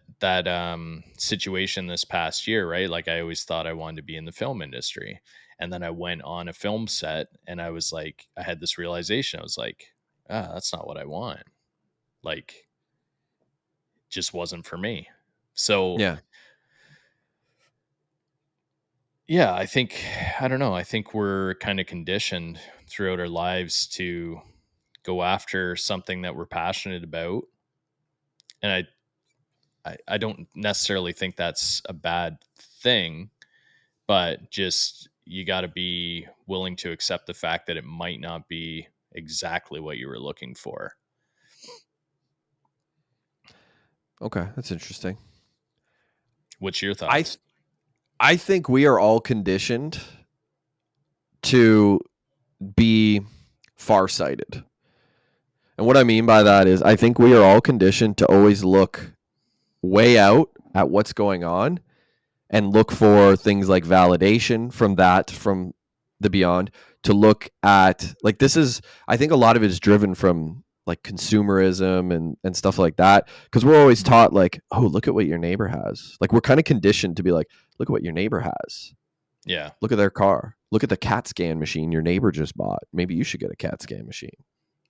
situation this past year, right? Like I always thought I wanted to be in the film industry. And then I went on a film set and I was like, I had this realization. I was like, that's not what I want. Like, just wasn't for me. So Yeah. yeah, I don't know. I think we're kind of conditioned throughout our lives to go after something that we're passionate about. And I don't necessarily think that's a bad thing, but just you got to be willing to accept the fact that it might not be exactly what you were looking for. Okay, that's interesting. What's your I thoughts? th- I think we are all conditioned to be farsighted. And what I mean by that is I think we are all conditioned to always look way out at what's going on and look for things like validation from the beyond, to look at like this is I think a lot of it is driven from like consumerism and stuff like that, because we're always Mhm. taught like, oh, look at what your neighbor has. Like we're kind of conditioned to be like, look at what your neighbor has. Yeah. Look at their car. Look at the CAT scan machine your neighbor just bought. Maybe you should get a CAT scan machine.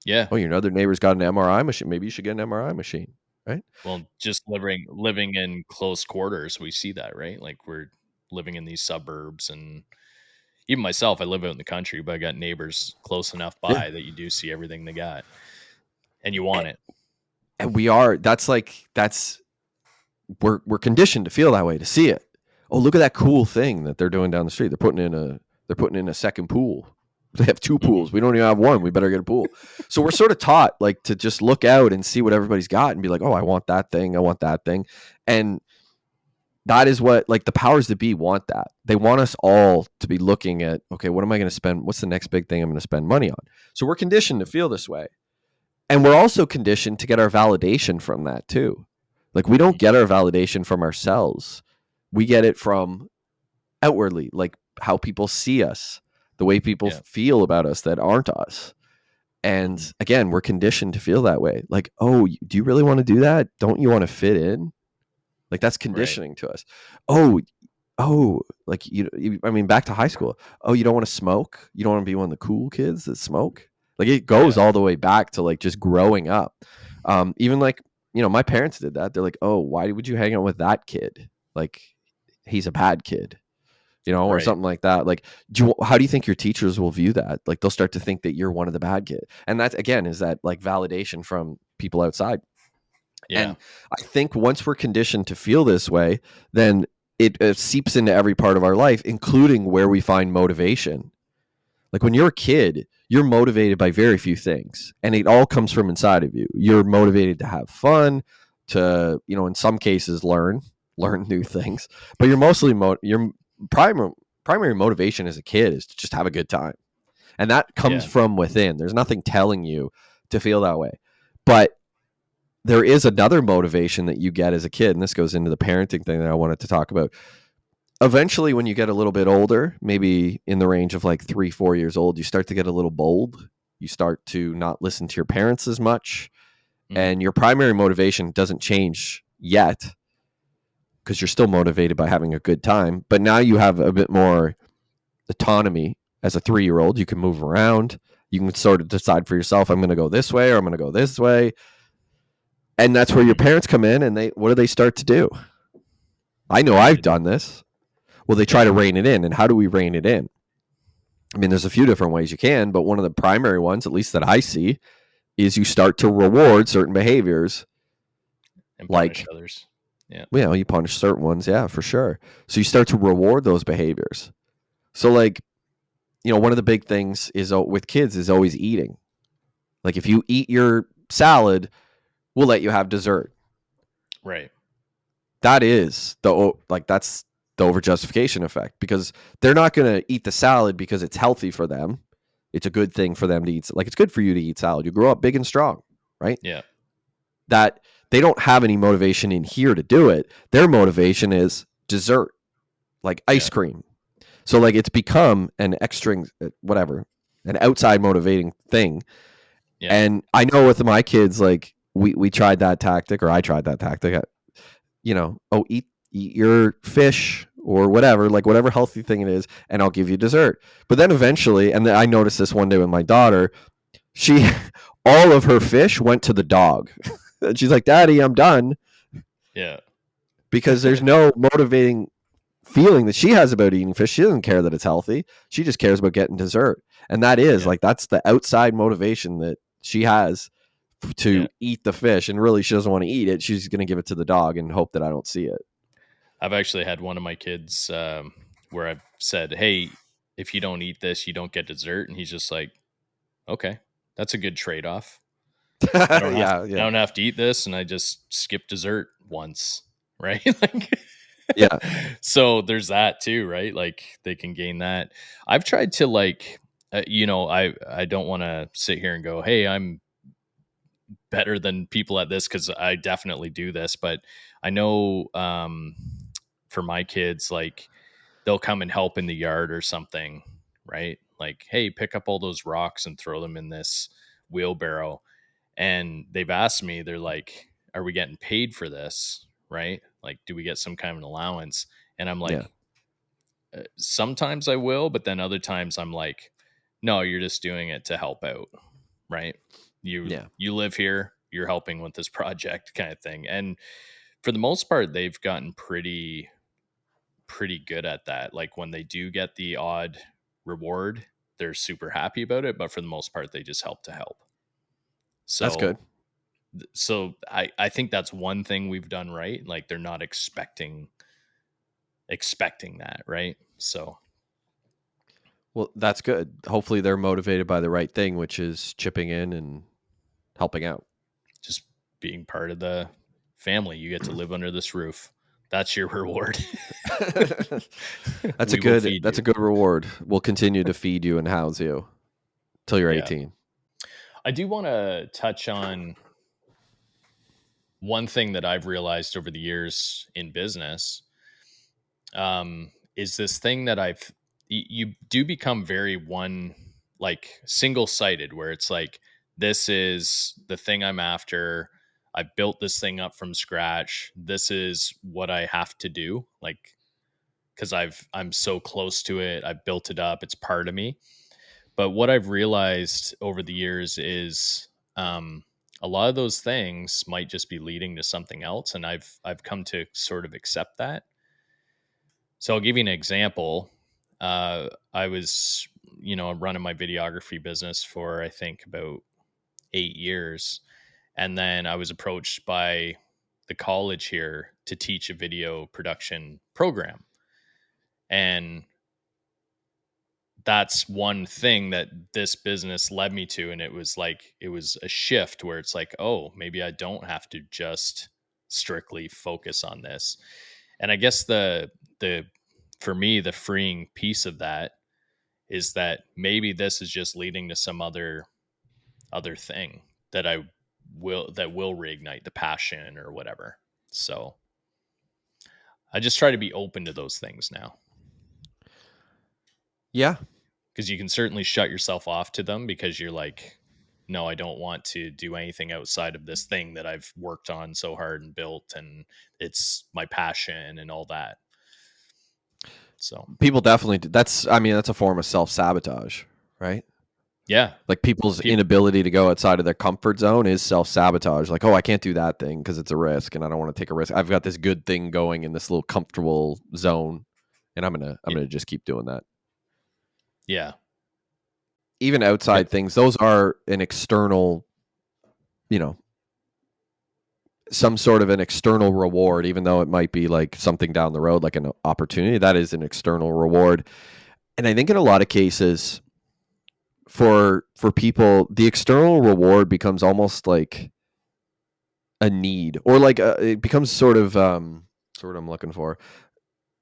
Yeah. Oh, your other neighbor's got an MRI machine. Maybe you should get an MRI machine, right? Well, just living in close quarters, we see that, right? Like we're living in these suburbs, and even myself, I live out in the country, but I got neighbors close enough Yeah. by that you do see everything they got, and you want it. And we are that's we're conditioned to feel that way, to see it. Oh, look at that cool thing that they're doing down the street. They're putting in a second pool. They have two Hmm. pools. We don't even have one. We better get a pool. So we're sort of taught like to just look out and see what everybody's got and be like, oh, I want that thing. I want that thing. And that is what like the powers that be want. That they want us all to be looking at, okay, what am I going to spend? What's the next big thing I'm going to spend money on? So we're conditioned to feel this way. And we're also conditioned to get our validation from that too. Like we don't Hmm. get our validation from ourselves. We get it from outwardly, like how people see us, the way people Yeah. feel about us that aren't us. And Hmm. again, we're conditioned to feel that way. Like, oh, do you really want to do that? Don't you want to fit in? Like that's Right. conditioning to us. Oh, like I mean, back to high school. Oh, you don't want to smoke? You don't want to be one of the cool kids that smoke? Like it goes Yeah. all the way back to like just growing up. Even like, my parents did that. They're like, oh, why would you hang out with that kid? Like he's a bad kid, or Right. something like that. Like, how do you think your teachers will view that? Like they'll start to think that you're one of the bad kids. And that's, again, is that like validation from people outside. Yeah. And I think once we're conditioned to feel this way, then it seeps into every part of our life, including where we find motivation. Like when you're a kid, you're motivated by very few things, and it all comes from inside of you. You're motivated to have fun, to, in some cases, learn new things, but you're mostly your primary motivation as a kid is to just have a good time, and that comes Yeah. from within. There's nothing telling you to feel that way, but there is another motivation that you get as a kid, and this goes into the parenting thing that I wanted to talk about. Eventually, when you get a little bit older, maybe in the range of like 3, 4 years old, you start to get a little bold. You start to not listen to your parents as much. And your primary motivation doesn't change yet because you're still motivated by having a good time. But now you have a bit more autonomy as a 3-year-old. You can move around. You can sort of decide for yourself, I'm going to go this way or I'm going to go this way. And that's where your parents come in, and what do they start to do? I know I've done this. Well, they try to rein it in. And how do we rein it in? I mean, there's a few different ways you can, but one of the primary ones, at least that I see, is you start to reward certain behaviors and punish like others. Yeah. Well, you punish certain ones, yeah, for sure. So you start to reward those behaviors. So like, one of the big things is with kids is always eating. Like if you eat your salad, we'll let you have dessert. Right. That's the overjustification effect, because they're not going to eat the salad because it's healthy for them. It's a good thing for them to eat. Like it's good for you to eat salad. You grow up big and strong, right? Yeah. That they don't have any motivation in here to do it. Their motivation is dessert, like ice cream. So like it's become an an outside motivating thing. Yeah. And I know with my kids, like we tried that tactic, or I tried that tactic. Eat your fish or whatever, like whatever healthy thing it is, and I'll give you dessert. But then eventually, and I noticed this one day with my daughter, she all of her fish went to the dog. And she's like, Daddy, I'm done. Yeah. Because there's no motivating feeling that she has about eating fish. She doesn't care that it's healthy. She just cares about getting dessert. And that is that's the outside motivation that she has to eat the fish. And really, she doesn't want to eat it. She's going to give it to the dog and hope that I don't see it. I've actually had one of my kids where I've said, hey, if you don't eat this, you don't get dessert. And he's just like, okay, that's a good trade-off. I don't have to eat this, and I just skip dessert once, right? Yeah. So there's that too, right? Like they can gain that. I've tried to I don't want to sit here and go, hey, I'm better than people at this, because I definitely do this, but I know for my kids, like they'll come and help in the yard or something, right? Like, hey, pick up all those rocks and throw them in this wheelbarrow. And they've asked me, they're like, are we getting paid for this? Right? Like, do we get some kind of an allowance? And I'm like, sometimes I will, but then other times I'm like, no, you're just doing it to help out. Right? You live here, you're helping with this project kind of thing. And for the most part, they've gotten pretty good at that. Like when they do get the odd reward, they're super happy about it, but for the most part, they just help to help. So that's good. So I think that's one thing we've done right. Like they're not expecting that, right? So well, that's good. Hopefully they're motivated by the right thing, which is chipping in and helping out. Just being part of the family. You get to live under this roof. That's your reward. That's a good reward. We'll continue to feed you and house you till you're 18. I do want to touch on one thing that I've realized over the years in business, is this thing that you do become very single-sided, where it's like, this is the thing I'm after. I built this thing up from scratch. This is what I have to do. Like, because I'm so close to it. I've built it up. It's part of me. But what I've realized over the years is, a lot of those things might just be leading to something else, and I've come to sort of accept that. So I'll give you an example. I was, running my videography business for I think about 8 years, and then I was approached by the college here to teach a video production program, and that's one thing that this business led me to. And it was a shift where it's like, oh, maybe I don't have to just strictly focus on this. And I guess for me, the freeing piece of that is that maybe this is just leading to some other thing that I will reignite the passion or whatever. So I just try to be open to those things now, Yeah. because you can certainly shut yourself off to them because you're like, no, I don't want to do anything outside of this thing that I've worked on so hard and built, and it's my passion and all that. So People definitely do. That's a form of self-sabotage, right? yeah, Like people's people, inability to go outside of their comfort zone is self-sabotage. Like, oh, I can't do that thing because it's a risk and I don't want to take a risk. I've got this good thing going in this little comfortable zone and I'm gonna just keep doing that. yeah, Even it, outside things, those are an external, you know, some sort of an external reward, even though it might be like something down the road, like an opportunity. That is an external reward. And I think in a lot of cases, for people, the external reward becomes almost like a need, or like it becomes sort of I'm looking for,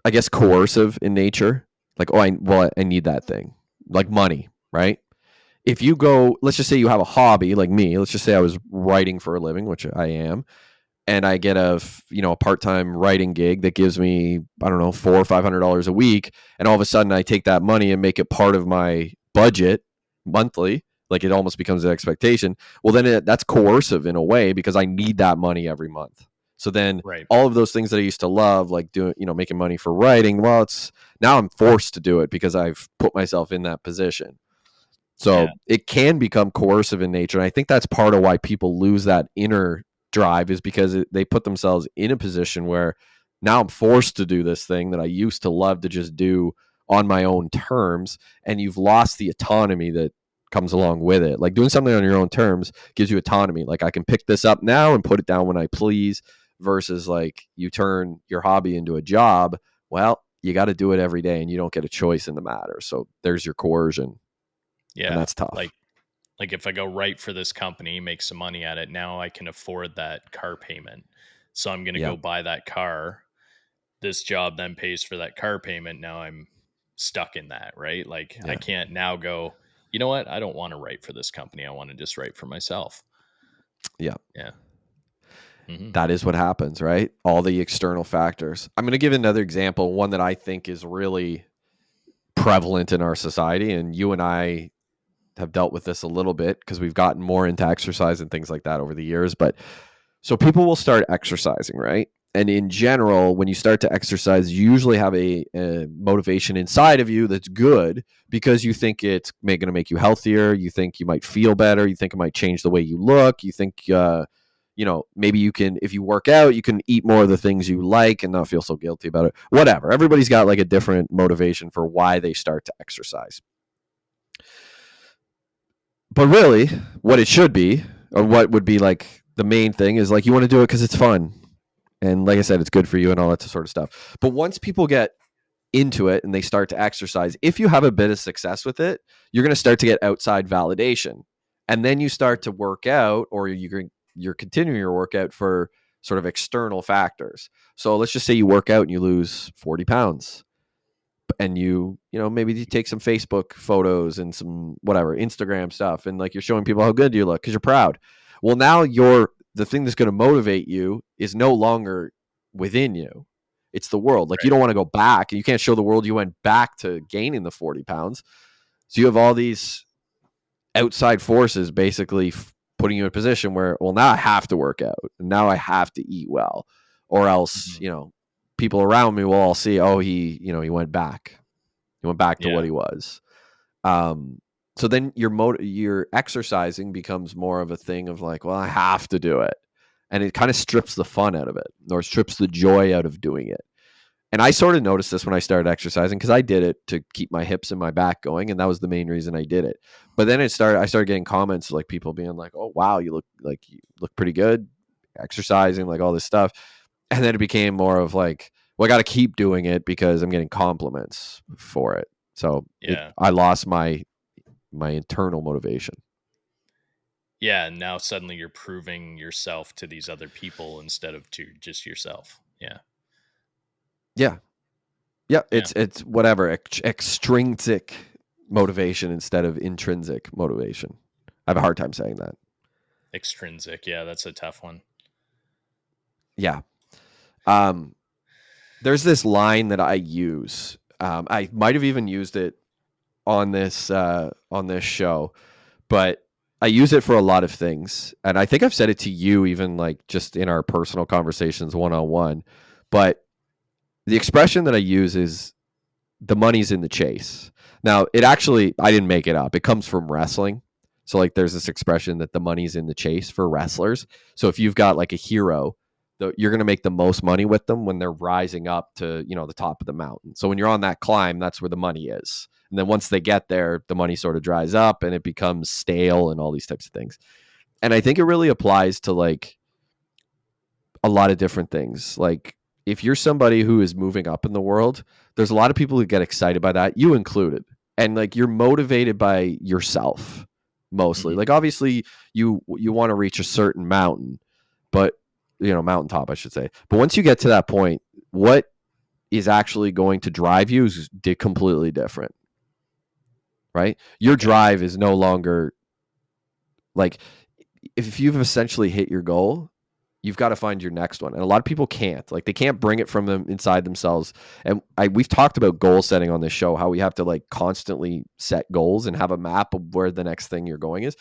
I guess, coercive in nature. Like, oh, I need that thing, like money, right? If you go, let's just say you have a hobby like me. Let's just say I was writing for a living, which I am, and I get a part-time writing gig that gives me, I don't know, $400 or $500 a week, and all of a sudden I take that money and make it part of my budget monthly, like it almost becomes an expectation. Well, then that's coercive in a way because I need that money every month. So then right. all of those things that I used to love, like doing, making money for writing, well, it's now I'm forced to do it because I've put myself in that position. Yeah, So it can become coercive in nature. And I think that's part of why people lose that inner drive, is because they put themselves in a position where now I'm forced to do this thing that I used to love to just do on my own terms. And you've lost the autonomy that comes along with it. Like doing something on your own terms gives you autonomy. Like I can pick this up now and put it down when I please, versus like you turn your hobby into a job. Well, you got to do it every day and you don't get a choice in the matter. So there's your coercion, and yeah. that's tough. Like if I go write for this company, make some money at it, now I can afford that car payment. So I'm going to Yeah. go buy that car. This job then pays for that car payment. Now I'm stuck in that, right? Like I Yeah. can't now go, you know what? I don't want to write for this company. I want to just write for myself. Yeah. Yeah. Hmm. That is what happens, right? All the external factors. I'm going to give another example, one that I think is really prevalent in our society. And you and I have dealt with this a little bit because we've gotten more into exercise and things like that over the years. But so people will start exercising, right? And in general, when you start to exercise, you usually have a motivation inside of you that's good because you think it's going to make you healthier. You think you might feel better. You think it might change the way you look. You think, maybe you can, if you work out, you can eat more of the things you like and not feel so guilty about it. Whatever. Everybody's got like a different motivation for why they start to exercise. But really, what it should be, or what would be like the main thing, is like you want to do it because it's fun. And like I said, it's good for you and all that sort of stuff. But once people get into it and they start to exercise, if you have a bit of success with it, you're going to start to get outside validation. And then you start to work out, or you're continuing your workout for sort of external factors. So let's just say you work out and you lose 40 pounds, and maybe you take some Facebook photos and some whatever Instagram stuff, and like you're showing people how good you look because you're proud. Well, now the thing that's going to motivate you is no longer within you. It's the world. Like you Right. don't want to go back. You can't show the world you went back to gaining the 40 pounds. So you have all these outside forces basically putting you in a position where, well, now I have to work out. Now I have to eat well, or else, Mhm. people around me will all see, oh, he went back. He went back to what Yeah. he was. So then your exercising becomes more of a thing of like, well, I have to do it. And it kind of strips the fun out of it, or strips the joy out of doing it. And I sort of noticed this when I started exercising because I did it to keep my hips and my back going, and that was the main reason I did it. But then I started getting comments like people being like, "Oh wow, you look pretty good, exercising, like all this stuff." And then it became more of like, well, I got to keep doing it because I'm getting compliments for it. So Yeah. I lost my internal motivation. Yeah. And now suddenly you're proving yourself to these other people instead of to just yourself. Yeah. Yeah, yeah, Yeah. it's whatever extrinsic motivation instead of intrinsic motivation. I have a hard time saying that. Extrinsic. Yeah, that's a tough one. Yeah. Um, there's this line that I use. I might have even used it on this show, but I use it for a lot of things. And I think I've said it to you even like just in our personal conversations one on one. But the expression that I use is the money's in the chase. Now, it actually, I didn't make it up. It comes from wrestling. So, like, there's this expression that the money's in the chase for wrestlers. So, if you've got like a hero, you're going to make the most money with them when they're rising up to, the top of the mountain. So, when you're on that climb, that's where the money is. And then once they get there, the money sort of dries up and it becomes stale and all these types of things. And I think it really applies to like a lot of different things. Like if you're somebody who is moving up in the world, there's a lot of people who get excited by that, you included. And like you're motivated by yourself mostly. Mhm. Like obviously you want to reach a certain mountain, but mountaintop I should say. But once you get to that point, what is actually going to drive you is completely different. Right? Your Okay. drive is no longer like if you've essentially hit your goal, you've got to find your next one. And a lot of people can't. Like they can't bring it from them inside themselves. And we've talked about goal setting on this show, how we have to like constantly set goals and have a map of where the next thing you're going is.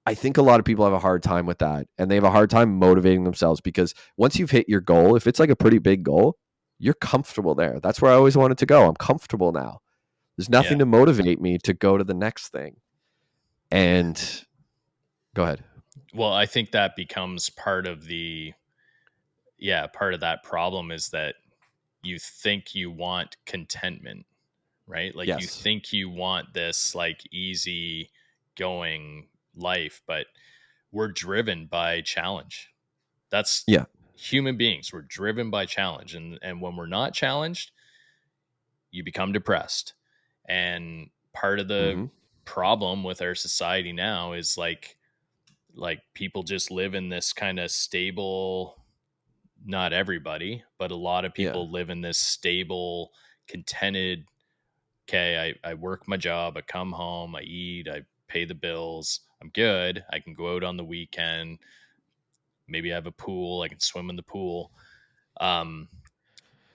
I think a lot of people have a hard time with that. And they have a hard time motivating themselves because once you've hit your goal, if it's like a pretty big goal, you're comfortable there. That's where I always wanted to go. I'm comfortable now. There's Yeah. nothing to motivate me to go to the next thing. And go ahead. Well, I think that becomes part of that problem is that you think you want contentment, right? Like you Yes. think you want this like easy going life, but we're driven by challenge. That's Yeah. human beings. We're driven by challenge. And when we're not challenged, you become depressed. And part of the Mm-hmm. problem with our society now is like people just live in this kind of stable, not everybody, but a lot of Yeah. people live in this stable, contented, okay, I work my job, I come home, I eat, I pay the bills, I'm good. I can go out on the weekend. Maybe I have a pool, I can swim in the pool. Um,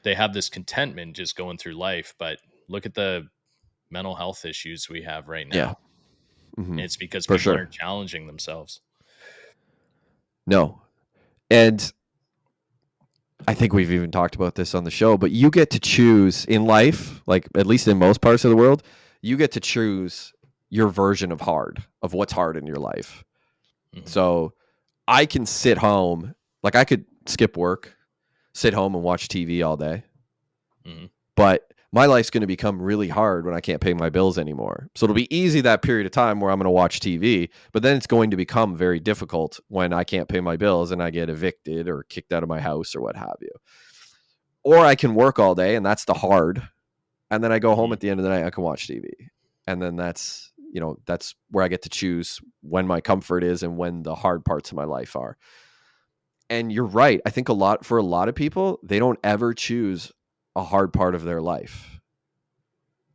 they have this contentment just going through life, but look at the mental health issues we have right Yeah. now. Mm-hmm. And it's because For people sure. aren't challenging themselves. No. And I think we've even talked about this on the show, but you get to choose in life, like at least in most parts of the world, you get to choose your version of hard, of what's hard in your life. Hmm. So I can sit home, like I could skip work, sit home and watch TV all day, Hmm. but my life's going to become really hard when I can't pay my bills anymore. So it'll be easy that period of time where I'm going to watch TV, but then it's going to become very difficult when I can't pay my bills and I get evicted or kicked out of my house or what have you. Or I can work all day and that's the hard. And then I go home Hmm. at the end of the night, I can watch TV. And then that's where I get to choose when my comfort is and when the hard parts of my life are. And you're right. I think for a lot of people, they don't ever choose a hard part of their life.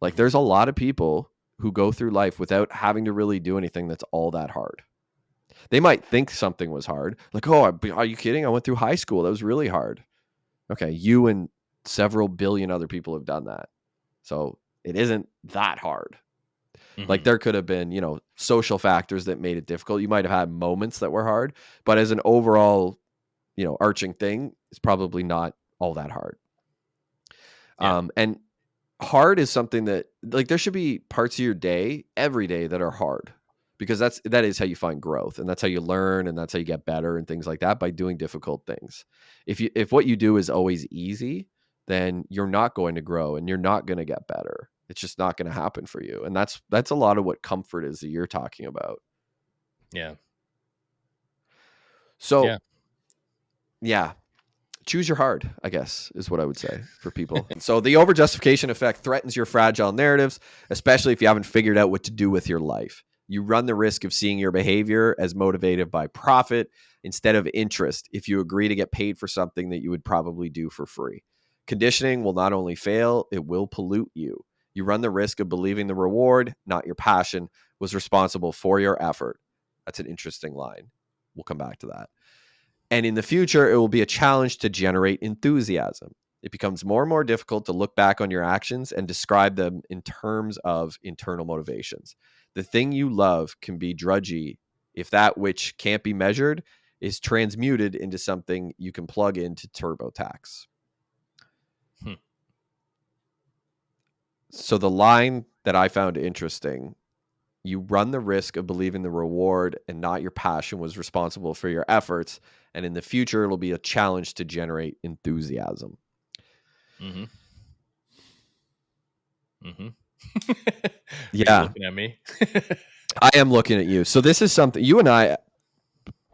Like Hmm. there's a lot of people who go through life without having to really do anything that's all that hard. They might think something was hard. Like, oh, are you kidding? I went through high school. That was really hard. Okay. You and several billion other people have done that. So it isn't that hard. Like Hmm. there could have been, social factors that made it difficult. You might have had moments that were hard, but as an overall, arching thing, it's probably not all that hard. Yeah. And hard is something that like there should be parts of your day every day that are hard because that is how you find growth and that's how you learn and that's how you get better and things like that by doing difficult things. If what you do is always easy, then you're not going to grow and you're not going to get better. It's just not going to happen for you. And that's a lot of what comfort is that you're talking about. Yeah. So, Yeah. yeah, choose your hard, I guess, is what I would say for people. So the overjustification effect threatens your fragile narratives, especially if you haven't figured out what to do with your life. You run the risk of seeing your behavior as motivated by profit instead of interest if you agree to get paid for something that you would probably do for free. Conditioning will not only fail, it will pollute you. You run the risk of believing the reward, not your passion, was responsible for your effort. That's an interesting line. We'll come back to that. And in the future, it will be a challenge to generate enthusiasm. It becomes more and more difficult to look back on your actions and describe them in terms of internal motivations. The thing you love can be drudgy if that which can't be measured is transmuted into something you can plug into TurboTax. Hmm. So the line that I found interesting, you run the risk of believing the reward and not your passion was responsible for your efforts. And in the future, it'll be a challenge to generate enthusiasm. Mm-hmm. Mm-hmm. Are you Yeah, looking at me? I am looking at you. So this is something you and I,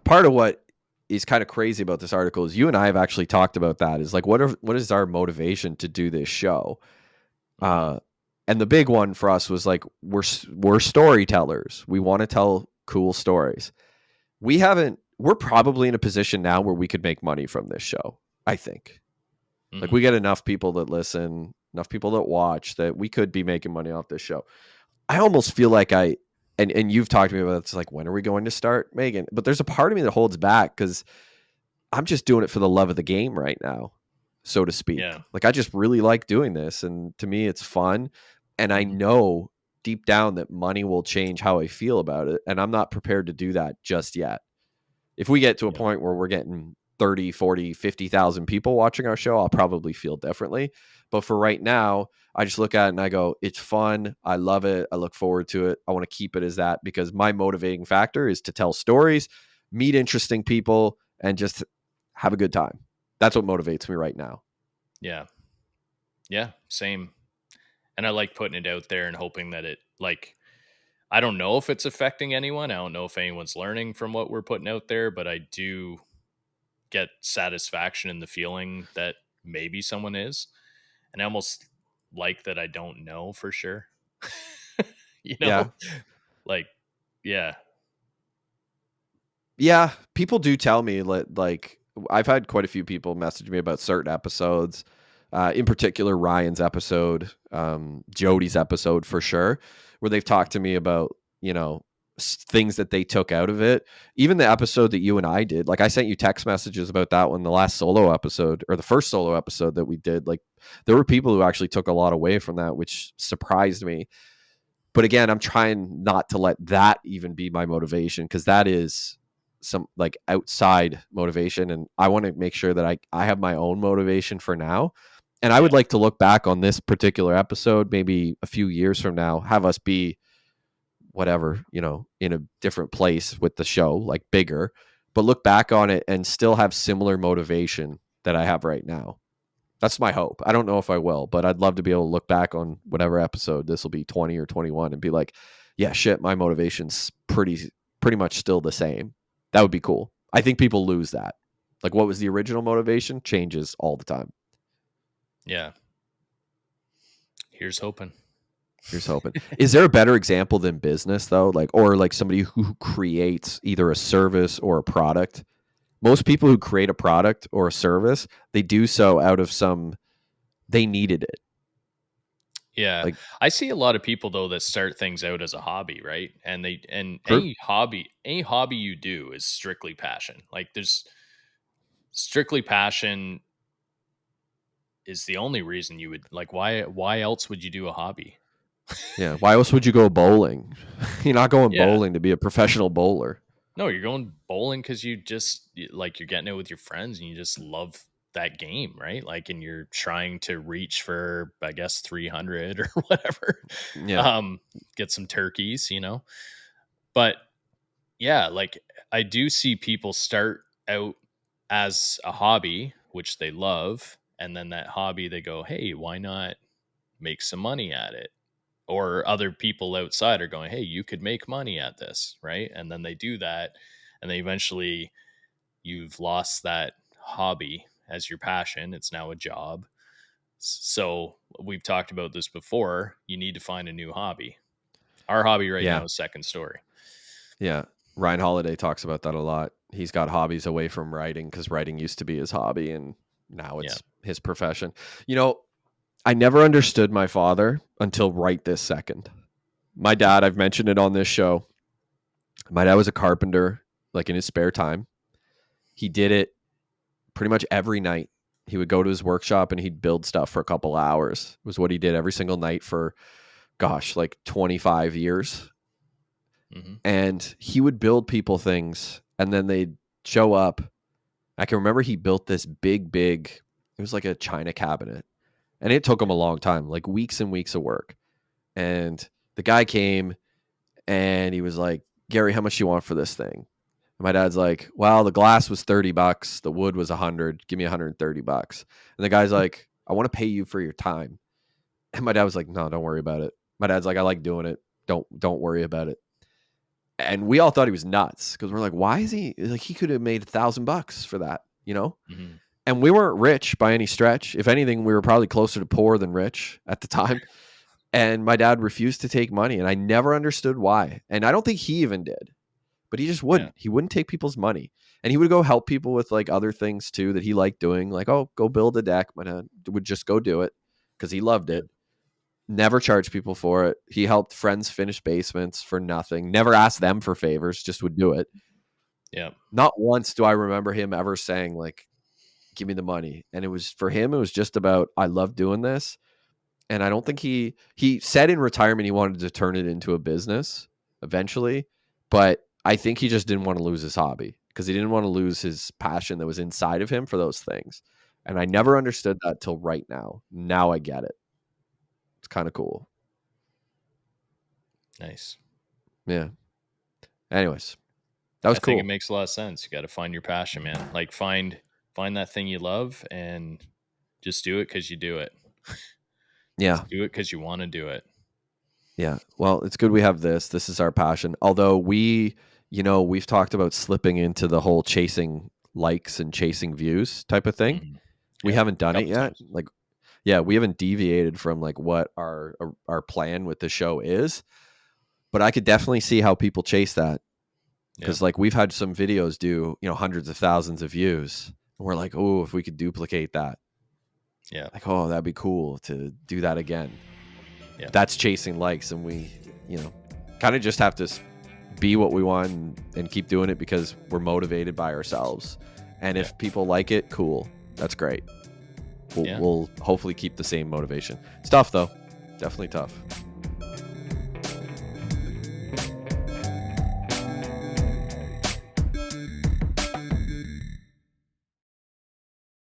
part of what is kind of crazy about this article is you and I have actually talked about that is like, what is our motivation to do this show? Mm-hmm. And the big one for us was like, we're storytellers. We want to tell cool stories. We're probably in a position now where we could make money from this show. I think like Mm-hmm. we get enough people that listen, enough people that watch that we could be making money off this show. I almost feel like and you've talked to me about it, it's like, when are we going to start making? But there's a part of me that holds back because I'm just doing it for the love of the game right now, so to Yeah. speak. Like I just really like doing this, and to me, it's fun. And I Mm-hmm. know deep down that money will change how I feel about it, and I'm not prepared to do that just yet. If we get to a Yeah. point where we're getting 30, 40, 50,000 people watching our show, I'll probably feel differently. But for right now, I just look at it and I go, it's fun. I love it. I look forward to it. I want to keep it as that because my motivating factor is to tell stories, meet interesting people, and just have a good time. That's what motivates me right now. Yeah. Yeah. Same. And I like putting it out there and hoping that it, like, I don't know if it's affecting anyone. I don't know if anyone's learning from what we're putting out there, but I do get satisfaction in the feeling that maybe someone is. And I almost like that I don't know for sure. you Yeah. know, like, yeah. Yeah. People do tell me like I've had quite a few people message me about certain episodes. In particular, Ryan's episode, Jody's episode for sure, where they've talked to me about, things that they took out of it. Even the episode that you and I did, like I sent you text messages about that one, the last solo episode or the first solo episode that we did. Like there were people who actually took a lot away from that, which surprised me. But again, I'm trying not to let that even be my motivation because that is some like outside motivation. And I want to make sure that I have my own motivation for now. And I would Yeah. like to look back on this particular episode, maybe a few years from now, have us be whatever, in a different place with the show, like bigger, but look back on it and still have similar motivation that I have right now. That's my hope. I don't know if I will, but I'd love to be able to look back on whatever episode this will be, 20 or 21, and be like, yeah, shit, my motivation's pretty much still the same. That would be cool. I think people lose that. Like what was the original motivation changes all the time. Yeah. Here's hoping. Here's hoping. Is there a better example than business though? Like or like somebody who creates either a service or a product? Most people who create a product or a service, they do so out of they needed it. Yeah. Like I see a lot of people though that start things out as a hobby, right? And true. any hobby you do is strictly passion. Like there's strictly passion is the only reason you would like why else would you do a hobby? Yeah. Why else would you go bowling? You're not going Yeah. bowling to be a professional bowler. No, you're going bowling because like you're getting it with your friends and you just love that game, right? Like, and you're trying to reach for, I guess, 300 or whatever. Yeah. Um, get some turkeys, But yeah, like I do see people start out as a hobby, which they love, and then that hobby they go, hey, why not make some money at it? Or other people outside are going, hey, you could make money at this, right? And then they do that, and then eventually you've lost that hobby as your passion. It's now a job. So we've talked about this before. You need to find a new hobby. Our hobby right Yeah. now is second story. Yeah. Ryan Holiday talks about that a lot. He's got hobbies away from writing because writing used to be his hobby and now Yeah. it's his profession. You know, I never understood my father until right this second. My dad, I've mentioned it on this show. My dad was a carpenter. like in his spare time. He did it pretty much every night. He would go to his workshop and he'd build stuff for a couple hours. It was what he did every single night for, gosh, like 25 years. Mm-hmm. And he would build people things and then they'd show up. I can remember he built this big, it was like a china cabinet. And it took him a long time, like weeks and weeks of work. And the guy came and he was like, Gary, how much do you want for this thing? And my dad's like, well, the glass was $30. The wood was $100. Give me $130. And the guy's like, I want to pay you for your time. And my dad was like, no, don't worry about it. My dad's like, I like doing it. Don't worry about it. And we all thought he was nuts because we're like, why is he like, he could have made $1,000 for that, you know? Mm-hmm. And we weren't rich by any stretch. If anything, we were probably closer to poor than rich at the time. And my dad refused to take money. And I never understood why. And I don't think he even did. But he just wouldn't. Yeah. He wouldn't take people's money. And he would go help people with like other things too that he liked doing. Like, oh, go build a deck. My dad would just go do it because he loved it. Never charged people for it. He helped friends finish basements for nothing. Never asked them for favors, just would do it. Yeah. Not once do I remember him ever saying like, give me the money. And it was for him, it was just about, I love doing this. And I don't think he said in retirement he wanted to turn it into a business eventually, but I think he just didn't want to lose his hobby because he didn't want to lose his passion that was inside of him for those things. And I never understood that till right now. Now I get it. It's kind of cool. Nice. Yeah. Anyways, that was I cool. think it makes a lot of sense. You got to find your passion, man. Like find that thing you love and just do it because you do it. Yeah. Just do it because you want to do it. Yeah. Well, it's good we have this. This is our passion. Although we've talked about slipping into the whole chasing likes and chasing views type of thing. Mm-hmm. We haven't done it yet. Times. Like, yeah, we haven't deviated from like what our plan with the show is, but I could definitely see how people chase that because like we've had some videos do, hundreds of thousands of views and we're like, oh, if we could duplicate that. Yeah. Like, oh, that'd be cool to do that again. Yeah. That's chasing likes. And we, kind of just have to be what we want and keep doing it because we're motivated by ourselves. And if people like it, cool. That's great. We'll hopefully keep the same motivation. It's tough though. Definitely tough.